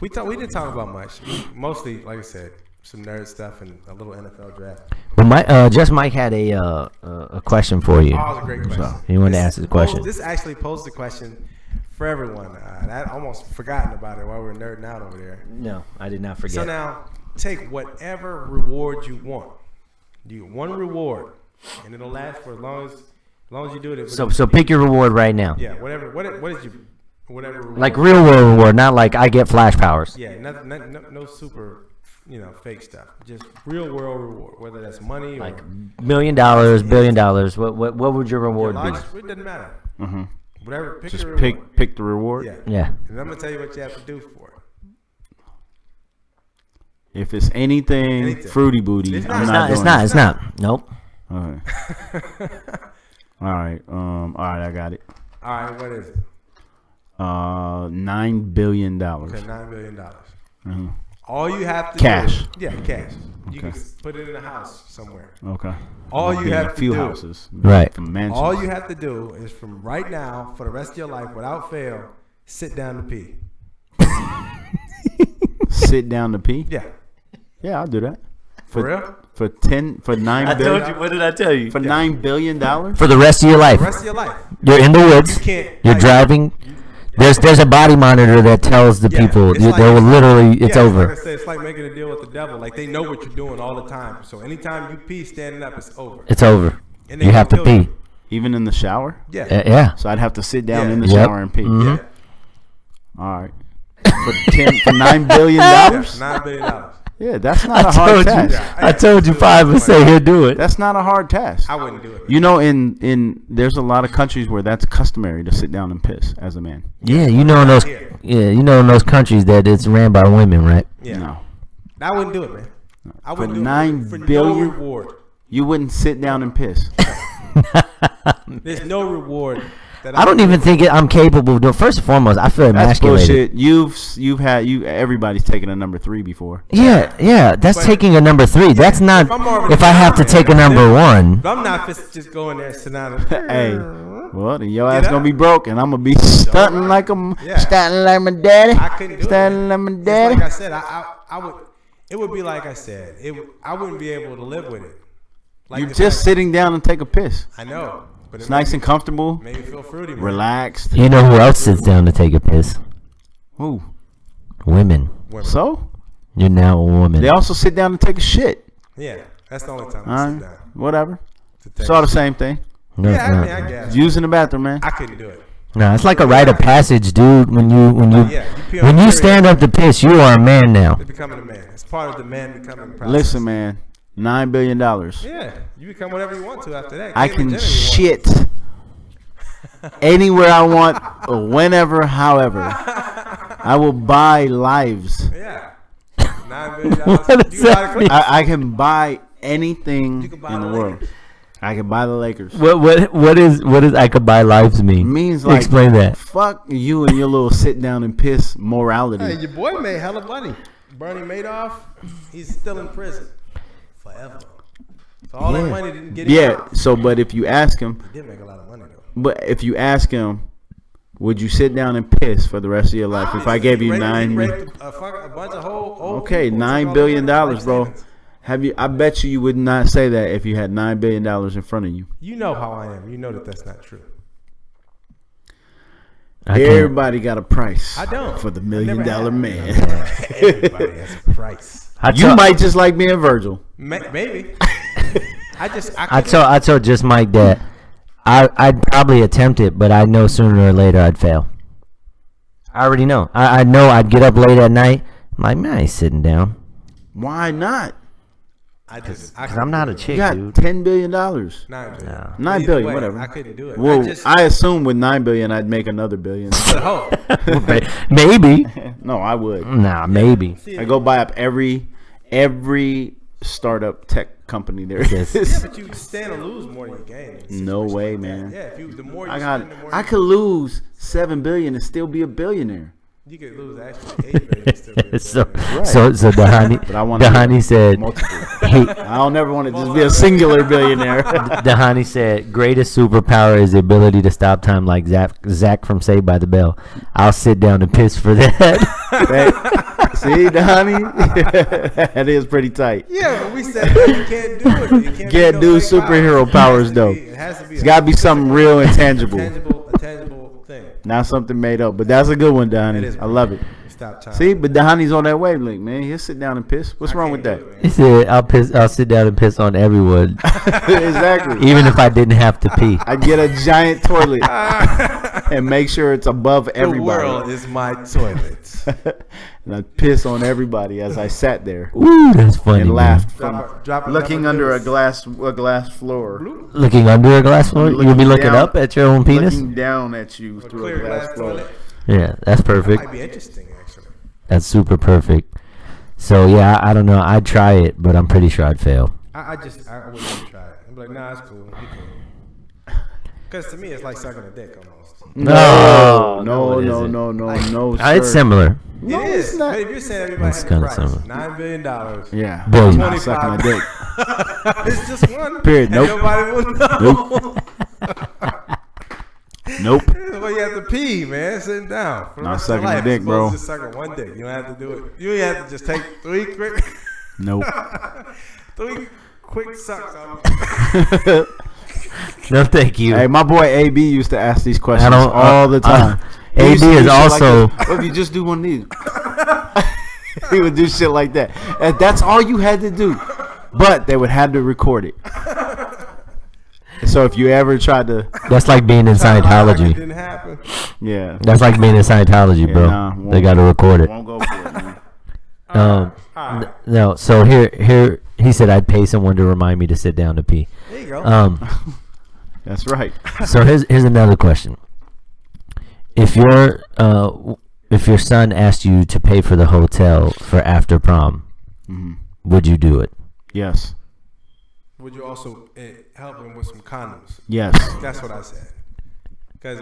We didn't talk about much. Mostly, like I said, some nerd stuff and a little NFL draft. But Mike had a question for you. Oh, it was a great question. He wanted to ask the question. This actually posed the question for everyone. I almost forgotten about it while we were nerding out over there. No, I did not forget. So now, take whatever reward you want. You get one reward, and it'll last for as long as you do it. So pick your reward right now. Yeah, whatever. What is you? Whatever. Reward. Like real world reward, not like I get Flash powers. Yeah, no super, fake stuff. Just real world reward, whether that's money or Like $1 million, $1 billion. What would your reward be? It doesn't matter. Mm-hmm. Whatever. Pick Just your reward. pick the reward. Yeah. And I'm gonna tell you what you have to do for it. If it's anything fruity booty, It's I'm not. not. It's not. Nope. Okay. All right. I got it. All right, what is it? $9 billion. Okay, $9 billion. Mm-hmm. All you have to Cash. do. Yeah, cash. You Okay. can put it in a house somewhere. Okay. All Might you be in have a to few do. houses. Right. Some mansions. All you have to do is from right now for the rest of your life, without fail, sit down to pee. Sit down to pee. Yeah. Yeah, I'll do that. For real? For $9 billion. What did I tell you? For $9 billion. For the rest of your life. The rest of your life. You're in the woods. You can't. You're driving. There's a body monitor that tells the people it's they like- will literally it's yeah, over. Like I said, it's like making a deal with the devil. Like they know what you're doing all the time. So anytime you pee standing up, it's over. It's over. And they You have to can kill pee. you. Even in the shower. Yeah. Yeah. So I'd have to sit down Yeah. in the Yep. shower and pee. Mhm. Yeah. All right. For $9 billion. Yeah, $9 billion. Yeah, that's not a hard task. I told you 5 would say he'll do it. That's not a hard task. I wouldn't do it. You know, in there's a lot of countries where that's customary to sit down and piss as a man. Yeah, you know in those countries that it's ran by women, right? Yeah. No, I wouldn't do it, man. I For wouldn't do $9 it for billion? no reward. you wouldn't sit down and piss. There's no reward. That I don't even think I'm capable of doing. First and foremost, I feel That's emasculated. bullshit. Everybody's taken a number 3 before. Yeah, that's But- taking a number 3. That's not. If I'm already If I have to down take a there, number 1. But I'm not just going there sitting down and Hey, well, then your ass Get gonna up. be broke, and I'm gonna be stunting like a Yeah. stunting like my daddy. I couldn't do stunting it. like my It's daddy. like I said, I would. It would be like I said. I wouldn't be able to live with it. Like You're the just fact- sitting down and take a piss. I know, but It's nice and comfortable, Made me feel fruity. Man. relaxed. You know who else sits down to take a piss? Ooh, Women. Women. so You're now a woman. they also sit down and take a shit. Yeah, that's the only time All I right, sit down. whatever. To take It's all the a shit. same thing. No, Yeah, it's I mean, not. I guess. Using the bathroom, man. I couldn't do it. No, it's like a rite of passage, dude. When you Yeah, you pee on when the you period. stand up to piss, you are a man now. It's becoming a man. It's part of the man becoming process. Listen, man. $9 billion. Yeah, you become whatever you want to after that. I Get can in the gym if you want. shit anywhere I want, or whenever, however. I will buy lives. Yeah. $9 billion. What does You gotta that quit. mean? I can buy anything You can buy in the the world. Lakers. I can buy the Lakers. What is I could buy lives mean? Means like Explain that. fuck you and your little sit down and piss morality. Hey, your boy made hella money. Bernie Madoff, he's still in prison forever. So all that money didn't get him Yeah. out. So, but if you ask him, He did make a lot of money though. but if you ask him, would you sit down and piss for the rest of your life if I gave you He $9 million? raped a bunch of whole old Okay, people, took all $9 their billion, life bro. savings. Have you? I bet you would not say that if you had $9 billion in front of you. You know how I am. You know that that's not true. I can't- Everybody got a price. I don't. For the $1 I million never have. man. Everybody has a price. You might just like being Virgil. Maybe. I I told just Mike that I'd probably attempt it, but I know sooner or later I'd fail. I already know. I know I'd get up late at night. I'm like, man, I ain't sitting down. Why not? Because I'm not a chick, You got dude. $10 billion. $9 billion. No. $9 billion, whatever. I couldn't do it. Well, I assume with $9 billion, I'd make another billion. Maybe. No, I would. Nah, maybe. I go buy up every startup tech company there is. Yeah, but you stand to lose more than you gain. No way, man. Yeah, the more you I spend, the more I could lose $7 billion and still be a billionaire. you could lose actually $8 billion. Still be a So billionaire. so But I want Dahani said multiple. I don't never want to just be a singular billionaire. Dahani said greatest superpower is the ability to stop time like Zach from Saved by the Bell. I'll sit down and piss for that. See, Dahani? That is pretty tight. Yeah, but we said that you can't do it. You Can't do no fake superhero powers, though. It has to be. It's got to be something real and tangible, a tangible thing. not something made up. But that's a good one, It Dahani. is I love it. Stop time. See, but Dahani's on that wavelength, man. He'll sit down and piss. What's wrong with that? He said I'll sit down and piss on everyone, Exactly. even if I didn't have to pee. I get a giant toilet and make sure it's above The everybody. world is my toilet. And I piss on everybody as I sat there Ooh, that's funny. and man. laughed Drop a looking number under a difference. glass floor, Looking under a glass floor? You'll be looking down- up at your own penis? looking down at you through Clear a glass glass floor. toilet. Yeah, that's perfect. Might be interesting actually. That's super perfect. So yeah, I don't know. I'd try it, but I'm pretty sure I'd fail. I wouldn't even try it. I'm like, nah, it's cool. You cool. Because to me, it's like sucking a dick almost. No, no, it no, isn't. no, no, It's sir. similar. No, it is. it's not. But if you're saying everybody It's has a kinda price, similar. $9 billion. Yeah, Billion. not sucking a dick. It's just one. Period. And Nope. nobody will know. Nope. Well, you have to pee, man. Sitting down. For the Not rest of sucking your a life, dick, you're bro. supposed to just suck one dick. You don't have to do it. You have to just take three quick sucks off. No, thank you. Hey, my boy AB used to ask these questions don't- all the time. He AB used to do is shit like also- this. What if you just do one of these? He would do shit like that. And that's all you had to do. But they would have to record it. So if you ever tried to, That's like being in It Scientology. didn't happen. yeah, That's like being in Scientology, Yeah, bro. nah, They won't- got to record it. won't go for it, man. No, so here he said I'd pay someone to remind me to sit down to pee. There you go. That's right. So here's another question. If your son asked you to pay for the hotel for after prom, would you do it? Yes. Would you also help him with some condoms? Yes. That's what I said. Because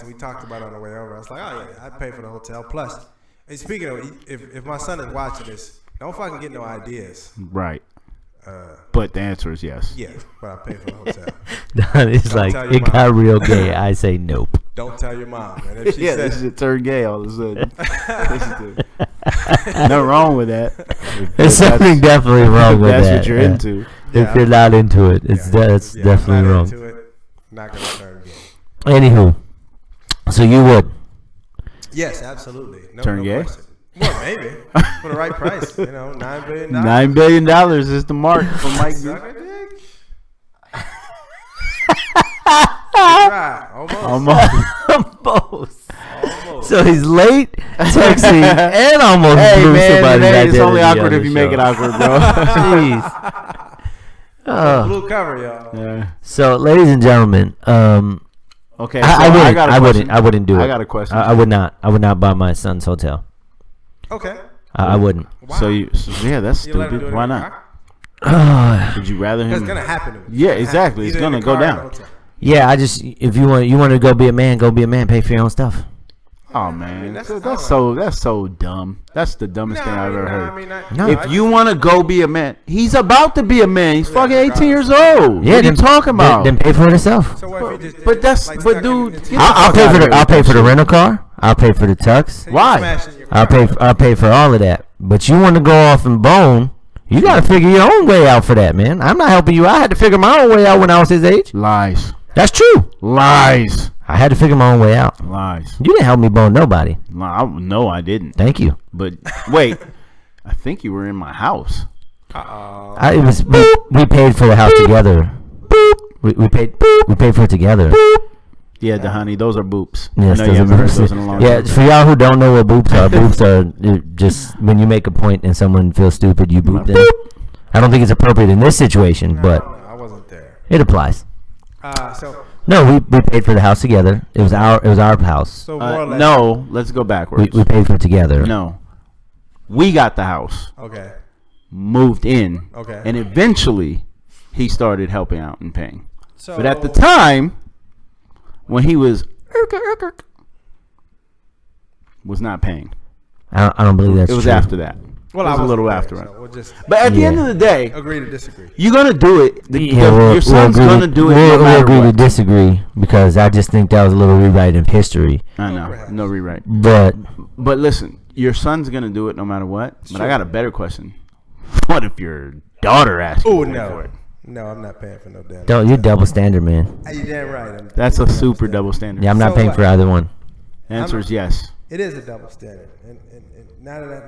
we talked about it on the way over. I was like, oh yeah, I'd pay for the hotel. Plus, and speaking of, if my son is watching this, don't fucking get no ideas. Right. But the answer is yes. Yeah, but I pay for the hotel. It's Don't like tell your it got mom. real gay. I say nope. Don't tell your mom. And if she Yeah, this says, shit turned gay all of a sudden. Nothing wrong with that. There's something definitely wrong with That's that. what you're yeah. into. If you're not into it, it's that's yeah, definitely not wrong. into it, not gonna turn gay. Anywho, so you would. Yes, absolutely. No, Turn no gay? question. Well, maybe for the right price. You know, $9 billion. $9 billion is the mark for Mike. Suck a dick. Try. Almost. Almost. So he's late, texting, and almost Hey blew man, somebody's hey, it's only identity awkward on if the you make it show. awkward, bro. Jeez. Oh. Blue cover, y'all. Yeah. So, ladies and gentlemen, Okay, so I got a wouldn't do it. I got a question. I would not. I would not buy my son's hotel. Okay. I wouldn't. Wow. So yeah, that's You let him do stupid. it Why in the not? Uh, Would you rather That's him? gonna happen. To me. Yeah, exactly. It's Either in gonna the go car or down. the hotel. yeah, I just if you want to go be a man, pay for your own stuff. Oh man, that's that's not so dumb. That's the dumbest thing I've ever heard. No. If you want to go be a man, he's about to be a man. He's fucking 18 years old. Yeah, what are you talking about? Then pay for it yourself. So what if he just? But that's- like, but stuck dude, into- get I'll pay for the rental car. I'll pay for the tux. You're Why? smashing your I'll car. pay for all of that. But you want to go off and bone? You got to figure your own way out for that, man. I'm not helping you. I had to figure my own way out when I was his age. Lies, That's true. lies, I had to figure my own way out. lies. You didn't help me bone nobody. No, I didn't. Thank you. But wait, I think you were in my house. We paid for the house together. We paid for it together. Yeah, the honey, those are boops. Yes, I know you haven't heard those in a long time. For y'all who don't know what boops are just when you make a point and someone feels stupid, you boop them. I don't think it's appropriate in this situation, but I wasn't there. it applies. So No, we paid for the house together. It was our house. more or less. No, let's go backwards. We paid for it together. No. We got the house, Okay. moved in, Okay. and eventually he started helping out and paying. So, But at the time, when he was not paying, I don't believe that's it was true. after that. well, it was I a little there, after so it. we'll just But at the end Yeah. of the day, agree to disagree. you're gonna do it. We'll Your son's agree gonna do it. We'll no matter agree to what. disagree because I just think that was a little rewrite of history. I know, no rewrite. But But listen, your son's gonna do it no matter what. But I got a better question. What if your daughter asks you Oh to pay for no, it? no, I'm not paying for no damn. you're double standard, man. You damn right. That's a super double standard. Yeah, I'm not So paying what? for either one. Answer is yes. It is a double standard, and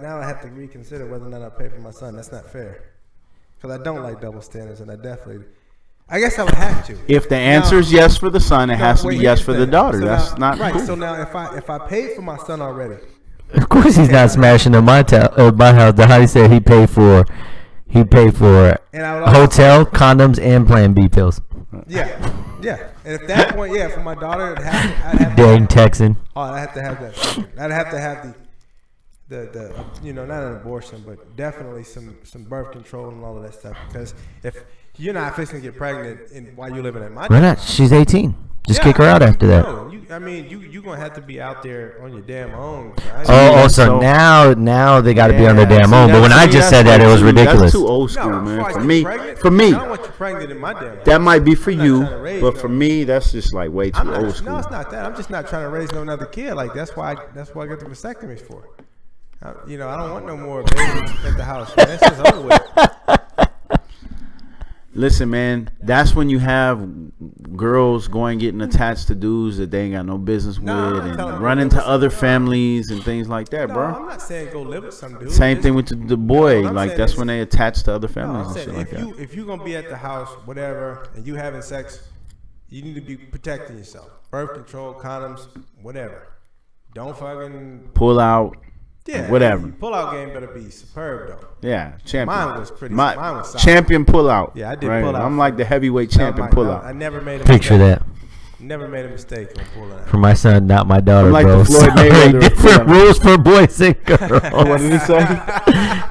now I have to reconsider whether or not I pay for my son. That's not fair, because I don't like double standards, and I guess I would have to. If the answer is yes for the son, it has to be wait, yes here's for the thing. daughter. So That's now- not right. cool. So now, if I paid for my son already, Of course, he's not smashing in my house. The honey said he paid for and I would also, hotel, condoms, and Plan B pills. yeah. And at that point, for my daughter, I'd have Dang Texan. I'd have to have that. I'd have to have the not an abortion, but definitely some birth control and all of that stuff. Because if you're not fixing to get pregnant while you're living at my Why not? She's 18. Just kick her out after that. No, you're gonna have to be out there on your damn own. So now they got to be on their damn own. But when I just said that, it was ridiculous. That's too old school, No, man. before I For get me, pregnant, for me, I don't want you pregnant in my damn house. that might be for I'm not you, trying to raise but no- for me, that's just like way too old No, school. it's not that. I'm just not trying to raise no another kid. Like that's why I get the vasectomies for. I don't want no more babies at the house. Man. That's just over with. Listen, man, that's when you have girls getting attached to dudes that they ain't got no business with, No, I'm not telling and you running to to other families and things like that, No, bro. I'm not saying go live with some dude. Same Just- thing with the boy. what I'm Like saying that's is- when they attach to other No, families I'm and shit saying like that. if you're gonna be at the house, whatever, and you having sex, you need to be protecting yourself. Birth control, condoms, whatever. Don't fucking Pull out, whatever. Pull out game better be superb though. Yeah, champion. Mine was mine was solid. champion pull out. Yeah, I did right? pull out. I'm like the heavyweight That was champion my- pull no, out. I never made a Picture mistake. that. Never made a mistake on pulling out. For my son, not my daughter, I'm like bro. the Floyd Sorry, Mayweather of different pull-out. rules for boys and girls. What did he say?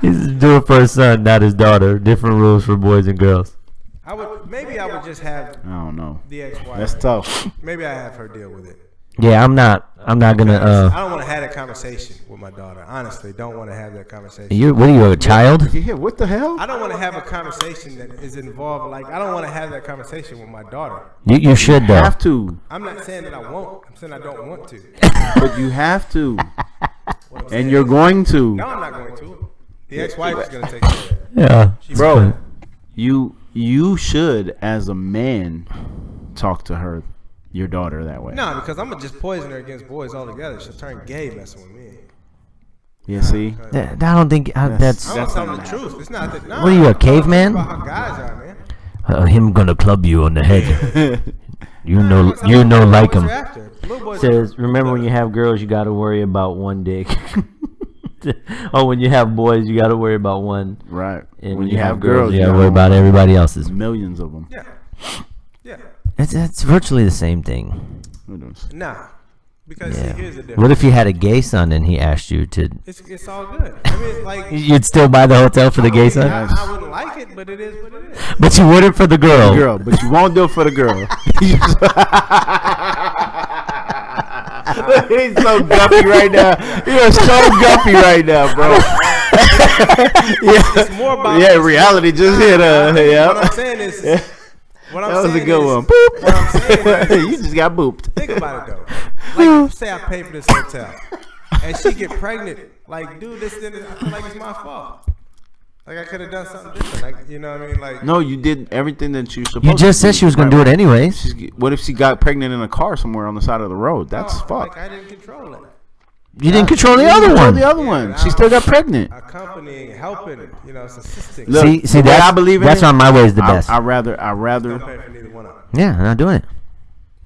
He's doing it for his son, not his daughter. Different rules for boys and girls. I would just have I don't know. the ex-wife. That's tough. Maybe I have her deal with it. Yeah, I'm not gonna. I don't want to have that conversation with my daughter. Honestly, don't want to have that conversation. What are you, a child? Yeah, what the hell? I don't want to have a conversation that is involved. Like I don't want to have that conversation with my daughter. You should though. Have to, I'm not saying that I won't. I'm saying I don't want to. but you have to, What I'm saying and you're is- going to, No, I'm not going to. The ex-wife is going to take care of it. Yeah, bro. You should, as a man, talk to her, your daughter, that way. No, because I'm gonna just poison her against boys altogether. She'll turn gay messing with me. Yeah, see, I don't think that's. I'm telling the truth. It's not that. No, What are you, a I'm talking caveman? About how guys are, man. Him gonna club you on the head. You know like him. Says, remember when you have girls, you got to worry about one dick. Oh, when you have boys, you got to worry about one. right? And when you have girls, you got to worry about everybody else's. millions of them. Yeah. It's virtually the same thing. Who knows? Nah. Because see, Yeah. here's the difference. What if you had a gay son and he asked you to? It's all good. I mean, like You'd still buy the hotel for the gay son, I wouldn't like it, but it is what it is. but you wouldn't for the girl. Girl, but you won't do it for the girl. He's so guppy right now. You're so guppy right now, bro. It's more about Yeah, reality just hit What yeah. I'm saying is, what I'm That was saying a good is, one. What I'm saying is, You just got booped. think about it though. Like, say I pay for this hotel, and she get pregnant. Like, dude, this then I feel like it's my fault. Like I could have done something different. Like, you know what I mean? Like, No, you did everything that you're supposed to. You just said she was gonna do it anyways. What if she got pregnant in a car somewhere on the side of the road? That's fuck. Like I didn't control it. You didn't control the You other control one. The other one. She still got pregnant. Accompanying, helping, assisting. Look, See, the way that's I believe in that's it, why my way is the best. I rather. Don't pay for neither one of them. Yeah, I'm not doing it.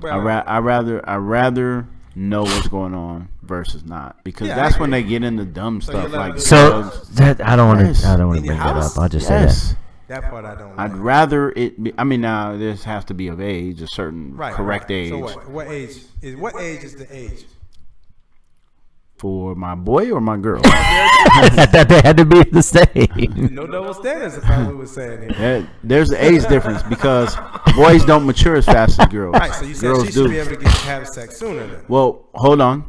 Well, I rather know what's going on versus not, because Yeah, that's I when agree. they get into dumb So you stuff let like them- So drugs. that I don't want Yes. to. I don't want In to your bring that house? up. I'll just say Yes. that part I don't I'd like. rather it be, I mean, now this has to be of age, a certain Right, correct right. age. So what age is the age? For my boy or my girl? I thought they had to be the same. No double standards, if I was saying here. There's an age difference because boys don't mature as fast as girls. Right, so you said Girls she should do. be able to have sex sooner then. Well, hold on.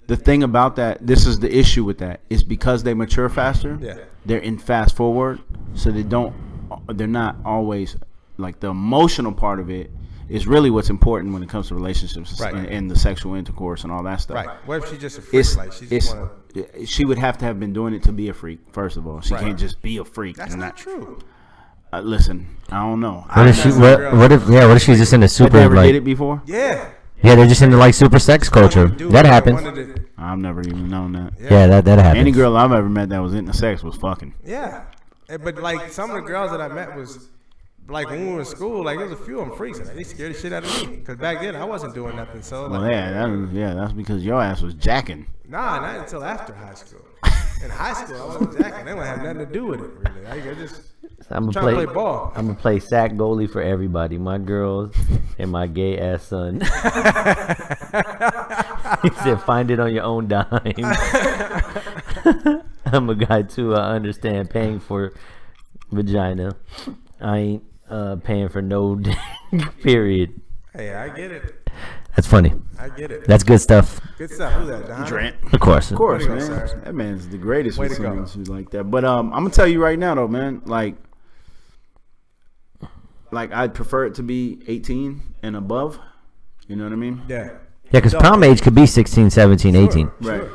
The thing about that, this is the issue with that, is because they mature faster. Yeah. They're in fast forward, so they're not always like the emotional part of it is really what's important when it comes to relationships Right. and the sexual intercourse and all that stuff. Right. What if she's just a freak? It's, Like she just want to. she would have to have been doing it to be a freak. First of all, she Right. can't just be a freak. That's and not true. Listen, I don't know. What if she? What if she's just into Have super you ever like? did it before? Yeah. Yeah, they're just into like super sex culture. Dude, That one happens. of the- I've never even known that. Yeah, that happens. Any girl I've ever met that was into sex was fucking. Yeah. But like some of the girls that I met was like when we were in school, like there was a few of them freaks, and they scared the shit out of me. Because back then I wasn't doing nothing. So like, Well, that's because your ass was jacking. nah, not until after high school. In high school, I wasn't jacking. They didn't have nothing to do with it, really. I just I'm trying to play ball. I'm gonna play sack goalie for everybody, my girls and my gay ass son. He said, "Find it on your own dime." I'm a guy too. I understand paying for vagina. I ain't paying for no period. Hey, I get it. That's funny. I get it. That's good stuff. Good stuff. Who's that, Don? Trent. Of course. Of course, Way to go, man. sir. That man's the greatest Way with to go. things like that. But I'm gonna tell you right now, though, man. Like I'd prefer it to be 18 and above. You know what I mean? Yeah. Yeah, because prom age could be 16, 17, 18. Right. Sure.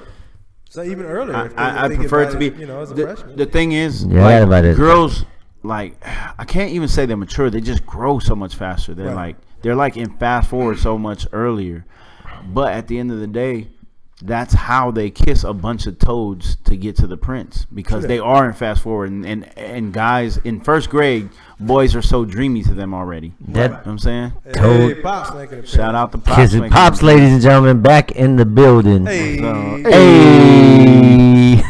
So even earlier, if I they get prefer it to be. invited, as a The freshman. thing is, Yeah, like, invited. girls, like, I can't even say they're mature. They just grow so much faster. They're Right. they're like in fast forward so much earlier. But at the end of the day, that's how they kiss a bunch of toads to get to the prince, because they are in fast forward. And guys in first grade, boys are so dreamy to them already. That- You know what I'm saying? Toad. Hey, Pops making a Shout out to Pops. Kissing making Pops, it. ladies and gentlemen, back in the building. Hey. Hey.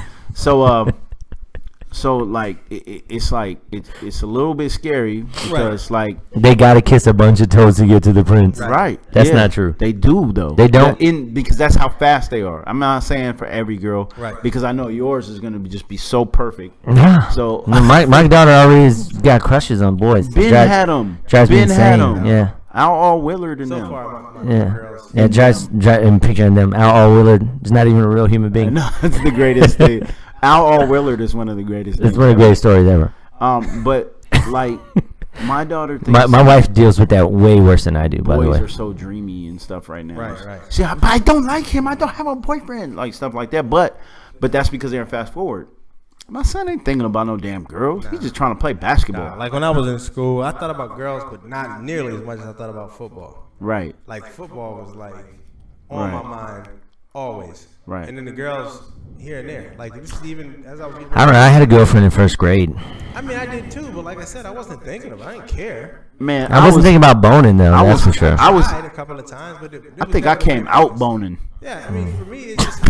So like it's like it's a little bit scary because like They gotta kiss a bunch of toes to get to the prince. right, That's not true. They do though. They don't? because that's how fast they are. I'm not saying for every girl, Right. Because I know yours is gonna just be so perfect. Nah. So No, my daughter already has got crushes on boys. Ben Drives- had them. drives me Ben had insane. them. Yeah. Al Willard and So them. far, my Yeah. girls. Yeah, I'm picturing them. Al Willard is not even a real human being. No, it's the greatest thing. Al Willard is one of the greatest. It's things one of the greatest stories ever. But like my daughter thinks My wife deals with that way worse than I do, by the boys way. are so dreamy and stuff right now. Right. See, but I don't like him. I don't have a boyfriend, like stuff like that. But that's because they're fast forward. My son ain't thinking about no damn girls. He's just trying to play basketball. Like when I was in school, I thought about girls, but not nearly as much as I thought about football. Right. Like football was like on Right. my mind always. Right. And then the girls here and there. Like this is even as I was. I don't know. I had a girlfriend in first grade. I mean, I did too, but like I said, I wasn't thinking of it. I didn't care. Man, I wasn't thinking about boning though. I That's was- for sure. I was. tried a couple of times, but it I was think I never came like out this. boning. Yeah, I mean, for me, it's just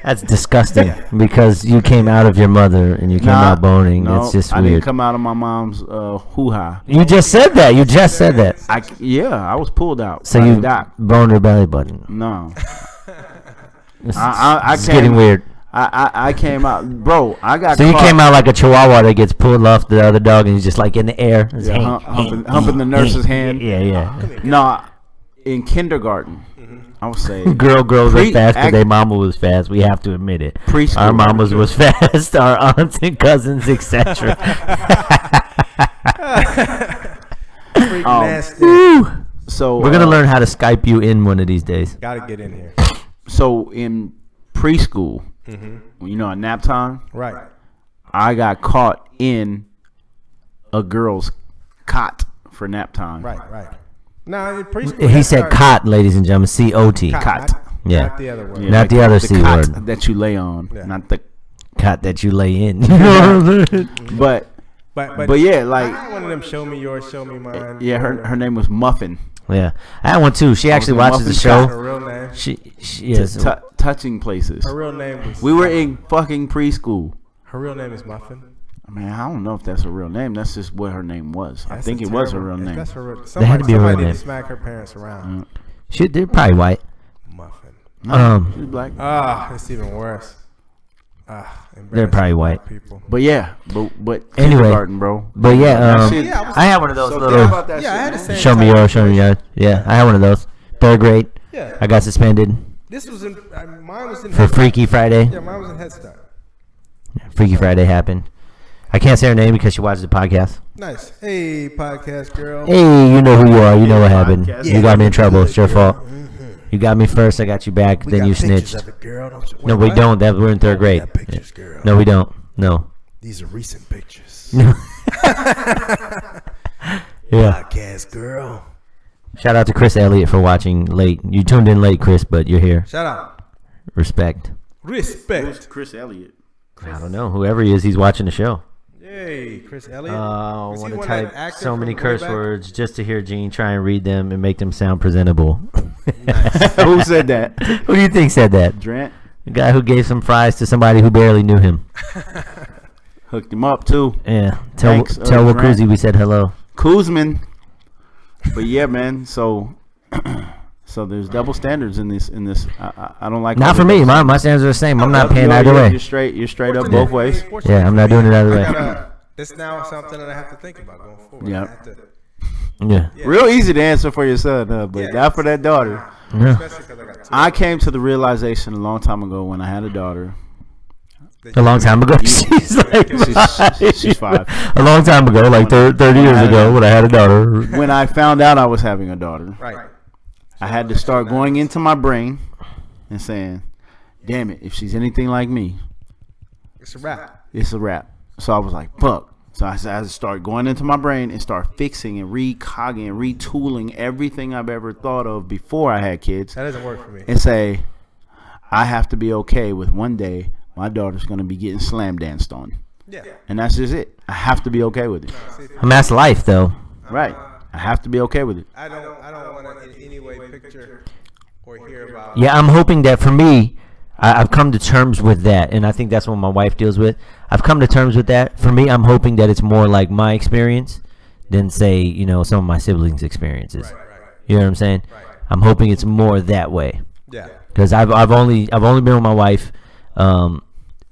That's disgusting because you came out of your mother and you came out boning. No, It's just I weird. didn't come out of my mom's hoo-ha. You just said that. You just said that. I was pulled out. So by you the doc. boned her belly button. No, It's, I it's came- getting weird. I came out, bro. I got. So you caught. came out like a chihuahua that gets pulled off the other dog and he's just like in the air. It's Yeah, humping the nurse's hand. Yeah. No, in kindergarten, I would say Girls are Pre- fast because act- their mama was fast. We have to admit it. Preschool. Our mamas was fast. Our aunts and cousins, etc. freaking nasty. Woo! so. We're gonna learn how to Skype you in one of these days. Gotta get in here. So in preschool, you know, at nap time, Right. I got caught in a girl's cot for nap time. Right. Now, in preschool, He that said started- cot, ladies and gentlemen. C-O-T. Cot. Yeah. Not the other word. Yeah, Not the other C cot word. that you lay on, Yeah. not the. Cot that you lay in. You know what I'm saying? But But yeah, like I had one of them show me yours, show me mine. yeah, her name was Muffin. Yeah, I had one too. She actually watches the Muffin show. Her real name. She is. Touching places. Her real name was. We were in fucking preschool. Her real name is Muffin. I mean, I don't know if that's her real name. That's just what her name was. I That's think a it was her terrible- real name. That's her real. That had to be her real somebody name. to smack her parents around. They're probably white. Muffin. She's black. It's even worse. They're probably white. People. But yeah, but Anyway. kindergarten, bro. But yeah, That shit- I had one of those So little. think about that Yeah, I had shit, the man. same. Show me type yours, of show me yours. Yeah, I had one of those. Third grade. Yeah. I got suspended This was in. Mine was in. for Freaky Friday. Yeah, mine was in Head Start. Freaky Friday happened. I can't say her name because she watches the podcast. Nice. Hey, podcast girl. Hey, you know who you are. You know what happened. Podcast. You got me in trouble. It's your fault. You got me first. I got you back. We Then got you pictures snitched. of it, girl. Don't you? No, Wait, we what? don't. That we're in third grade. got pictures, girl. No, we don't. No. These are recent pictures. Yeah. Podcast girl. Shout out to Chris Elliott for watching late. You tuned in late, Chris, but you're here. Shout out. Respect. Who's Respect. Chris Elliott? I don't know. Whoever he is, he's watching the show. Yay, Chris Elliott. I Was he want to one type that actor so many from way curse back? words just to hear Gene try and read them and make them sound presentable. Who said that? Who do you think said that? Drant The guy who gave some fries to somebody who barely knew him. hooked him up too. Yeah. Tell Thanks, Wacuzzi Grant. we said hello. Kuzman. But yeah, man. So there's double standards in this. I don't like. Not for me. My standards are the same. I'm not paying either way. You're straight up both ways. Yeah, I'm not doing it either way. This now something that I have to think about going forward. Yeah. I have to- Yeah. Real easy to answer for your son, but Yeah. not for that daughter. Yeah. Especially 'cause I got two. I came to the realization a long time ago when I had a daughter. A long time ago. She's like She's 5. A long time ago, like 30 years ago, when I had a daughter. When I found out I was having a daughter, Right. I had to start going into my brain and saying, damn it, if she's anything like me, It's a wrap. it's a wrap. So I was like, fuck. So I had to start going into my brain and start fixing and recogging and retooling everything I've ever thought of before I had kids That doesn't work for me. and say, I have to be okay with one day my daughter's going to be getting slam danced on. Yeah. And that's just it. I have to be okay with it. I mean, that's life, though. Right. I have to be okay with it. I don't want to in any way picture or hear about. Yeah, I'm hoping that for me, I've come to terms with that, and I think that's what my wife deals with. I've come to terms with that. For me, I'm hoping that it's more like my experience than, say, some of my siblings' experiences. Right. You know what I'm saying? Right. I'm hoping it's more that way. Yeah. Because I've only been with my wife,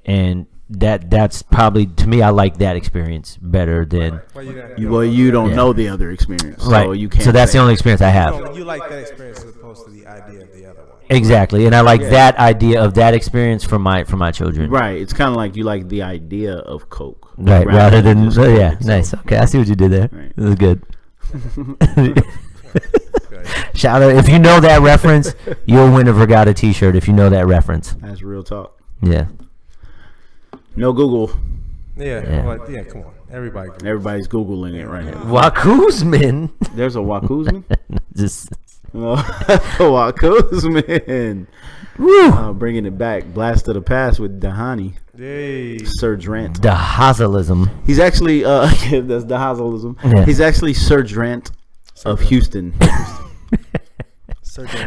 and that's probably, to me, I like that experience better than Well, You don't Yeah. know the other experience. right. So you can't. So that's say. the only experience I have. you like that experience as opposed to the idea of the other one. Exactly, and I like that idea of that experience for my children. Right. It's kind of like you like the idea of Coke. Right, rather than just yeah, Coke nice. itself. Okay, I see what you did there. Right. It was good. Shout out! If you know that reference, you'll win a Vergata T-shirt. If you know that reference, That's real talk. yeah. No Google. Yeah. Come on, everybody. Everybody's Googling it right now. Wacuzman. There's a Wacuzman. Just Wacuzman. Bringing it back. Blast of the past with Dahani. Yay. Sir Drant. the Hazelism. He's actually that's the Hazelism. Yeah. He's actually Sir Drant of Houston.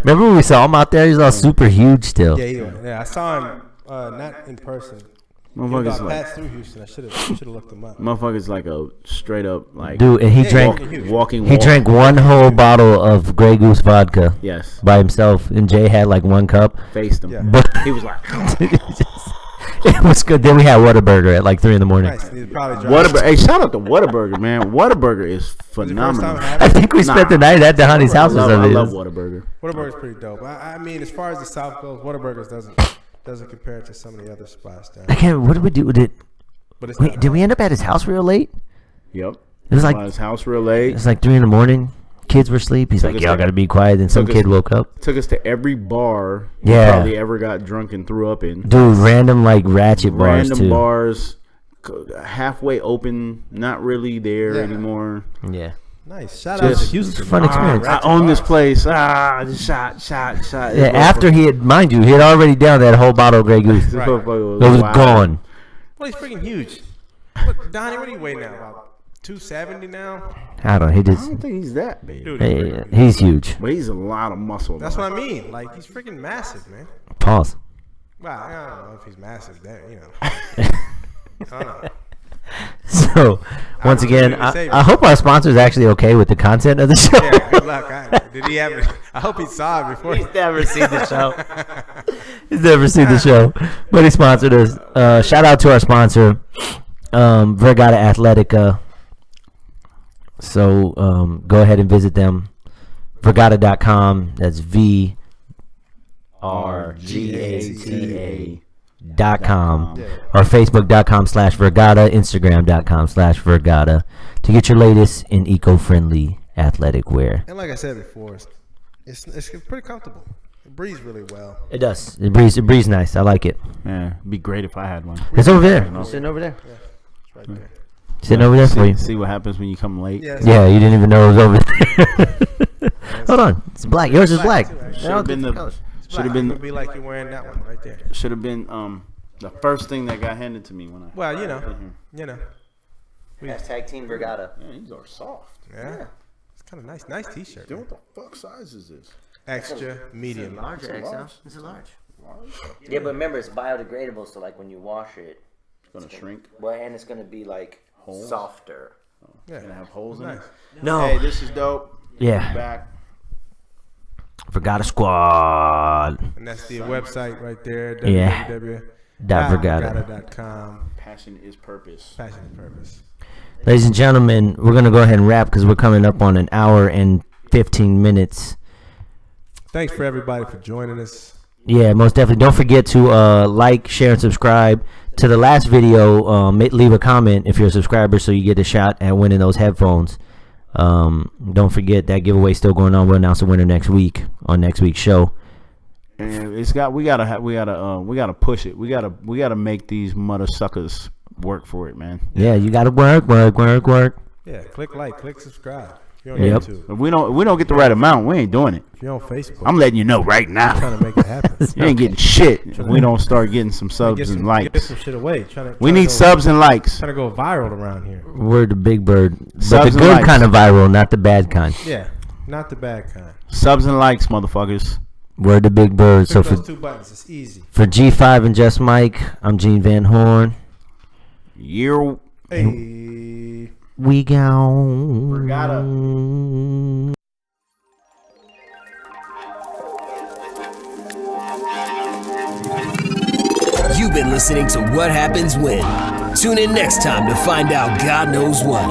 Remember when we saw him out there? He's all super huge still. Yeah, I saw him not in person. Motherfucker's I like passed through Houston. I should have looked him up. motherfucker's like a straight up like Dude, and he drank. walking He wall. drank one whole bottle of Grey Goose vodka Yes. by himself, and Jay had like one cup. Faced him. Yeah. But He was like it was good. Then we had Whataburger at like 3 in the morning. Nice. He's probably Whataburger. Hey, shout out to Whataburger, man. Whataburger is phenomenal. I think we spent the night at Dahani's house or I something. love Whataburger. Whataburger's pretty dope. I mean, as far as the South goes, Whataburger's doesn't compare to some of the other spots down. I can't. What did we do? But it's Wait, not did we end up at his house real late? Yep. It was like His house real late. it was like 3 in the morning. Kids were asleep. He's like, us "Y'all like- gotta be quiet." Then some took us- kid woke up. Took us to every bar Yeah. he probably ever got drunk and threw up in. Dude, random like ratchet bars Random too. bars, halfway open, not really there Yeah. anymore. Yeah, nice. Shout out Just- to Houston. fun experience. I own this place. Just shot. yeah. After he had, mind you, he had already down that whole bottle of Grey Goose. This It motherfucker was wild. gone. Well, he's freaking huge. Look, Donnie, what are you weighing now? About 270 now. I don't know. He I just don't think he's that big. Dude, he's huge. But he's a lot of muscle. that's though. what I mean. Like, he's freaking massive, man. Pause. Well, I don't know if he's massive. That, you know. I don't know. So once again, I hope our sponsor is actually okay with the content of the show. Yeah, good luck. Did he have it? I hope he saw it before. He's never seen the show. He's never seen the show, but he sponsored us. Shout out to our sponsor, Vergata Athletica. So go ahead and visit them. Vergata.com. That's VRGATA.com or Facebook.com/Vergata, Instagram.com/Vergata to get your latest in eco-friendly athletic wear. And like I said before, it's pretty comfortable. It breathes really well. It does. It breathes nice. I like it. Yeah, it'd be great if I had one. It's over there. It's sitting over there. Yeah, it's right there. Sitting over there for you. See what happens when you come late. Yeah, Yeah, you didn't even know it was over there. Hold on. It's black. Yours is black. too, actually. Should have been the It'd be like you're wearing that one right there. should have been the first thing that got handed to me when I. Well, you know. Hashtag Team Vergata. Yeah, these are soft. Yeah. It's kind of nice. Nice T-shirt. Dude, Man. what the fuck size is this? Extra medium. Large It's a XL. large. It's a large. Yeah, but remember, it's biodegradable, so like when you wash it, It's gonna shrink. well, and it's gonna be like softer. Yeah. Gonna have holes in Nice. it. No. Hey, this is dope. Yeah. Back. Vergata Squad. And that's the website right there. Yeah. www.vergata.com. Vergata. Passion is purpose. Passion and purpose. Ladies and gentlemen, we're gonna go ahead and wrap because we're coming up on an hour and 15 minutes. Thanks for everybody for joining us. Yeah, most definitely. Don't forget to like, share, and subscribe to the last video. Leave a comment if you're a subscriber, so you get a shot at winning those headphones. Don't forget that giveaway still going on. We'll announce the winner next week on next week's show. And we gotta push it. We gotta make these mother suckers work for it, man. Yeah, you gotta work. Yeah, click subscribe. If you're on Yep. YouTube. If we don't get the right amount, we ain't doing it. If you're on Facebook, I'm letting you know right now. trying to make it happen. You ain't getting shit if we don't start getting some Get subs and Get likes. some shit away. We need subs and likes. Trying to go viral around here. We're the big bird, but Subs the and good likes. kind of viral, not the bad kind. Yeah, not the bad kind. Subs and likes, motherfuckers. We're the big bird. So Click for those two buttons. It's easy. G5 and Just Mike, I'm Gene Van Horn. You're Hey. We go. Vergata. You've been listening to What Happens When. Tune in next time to find out God knows what.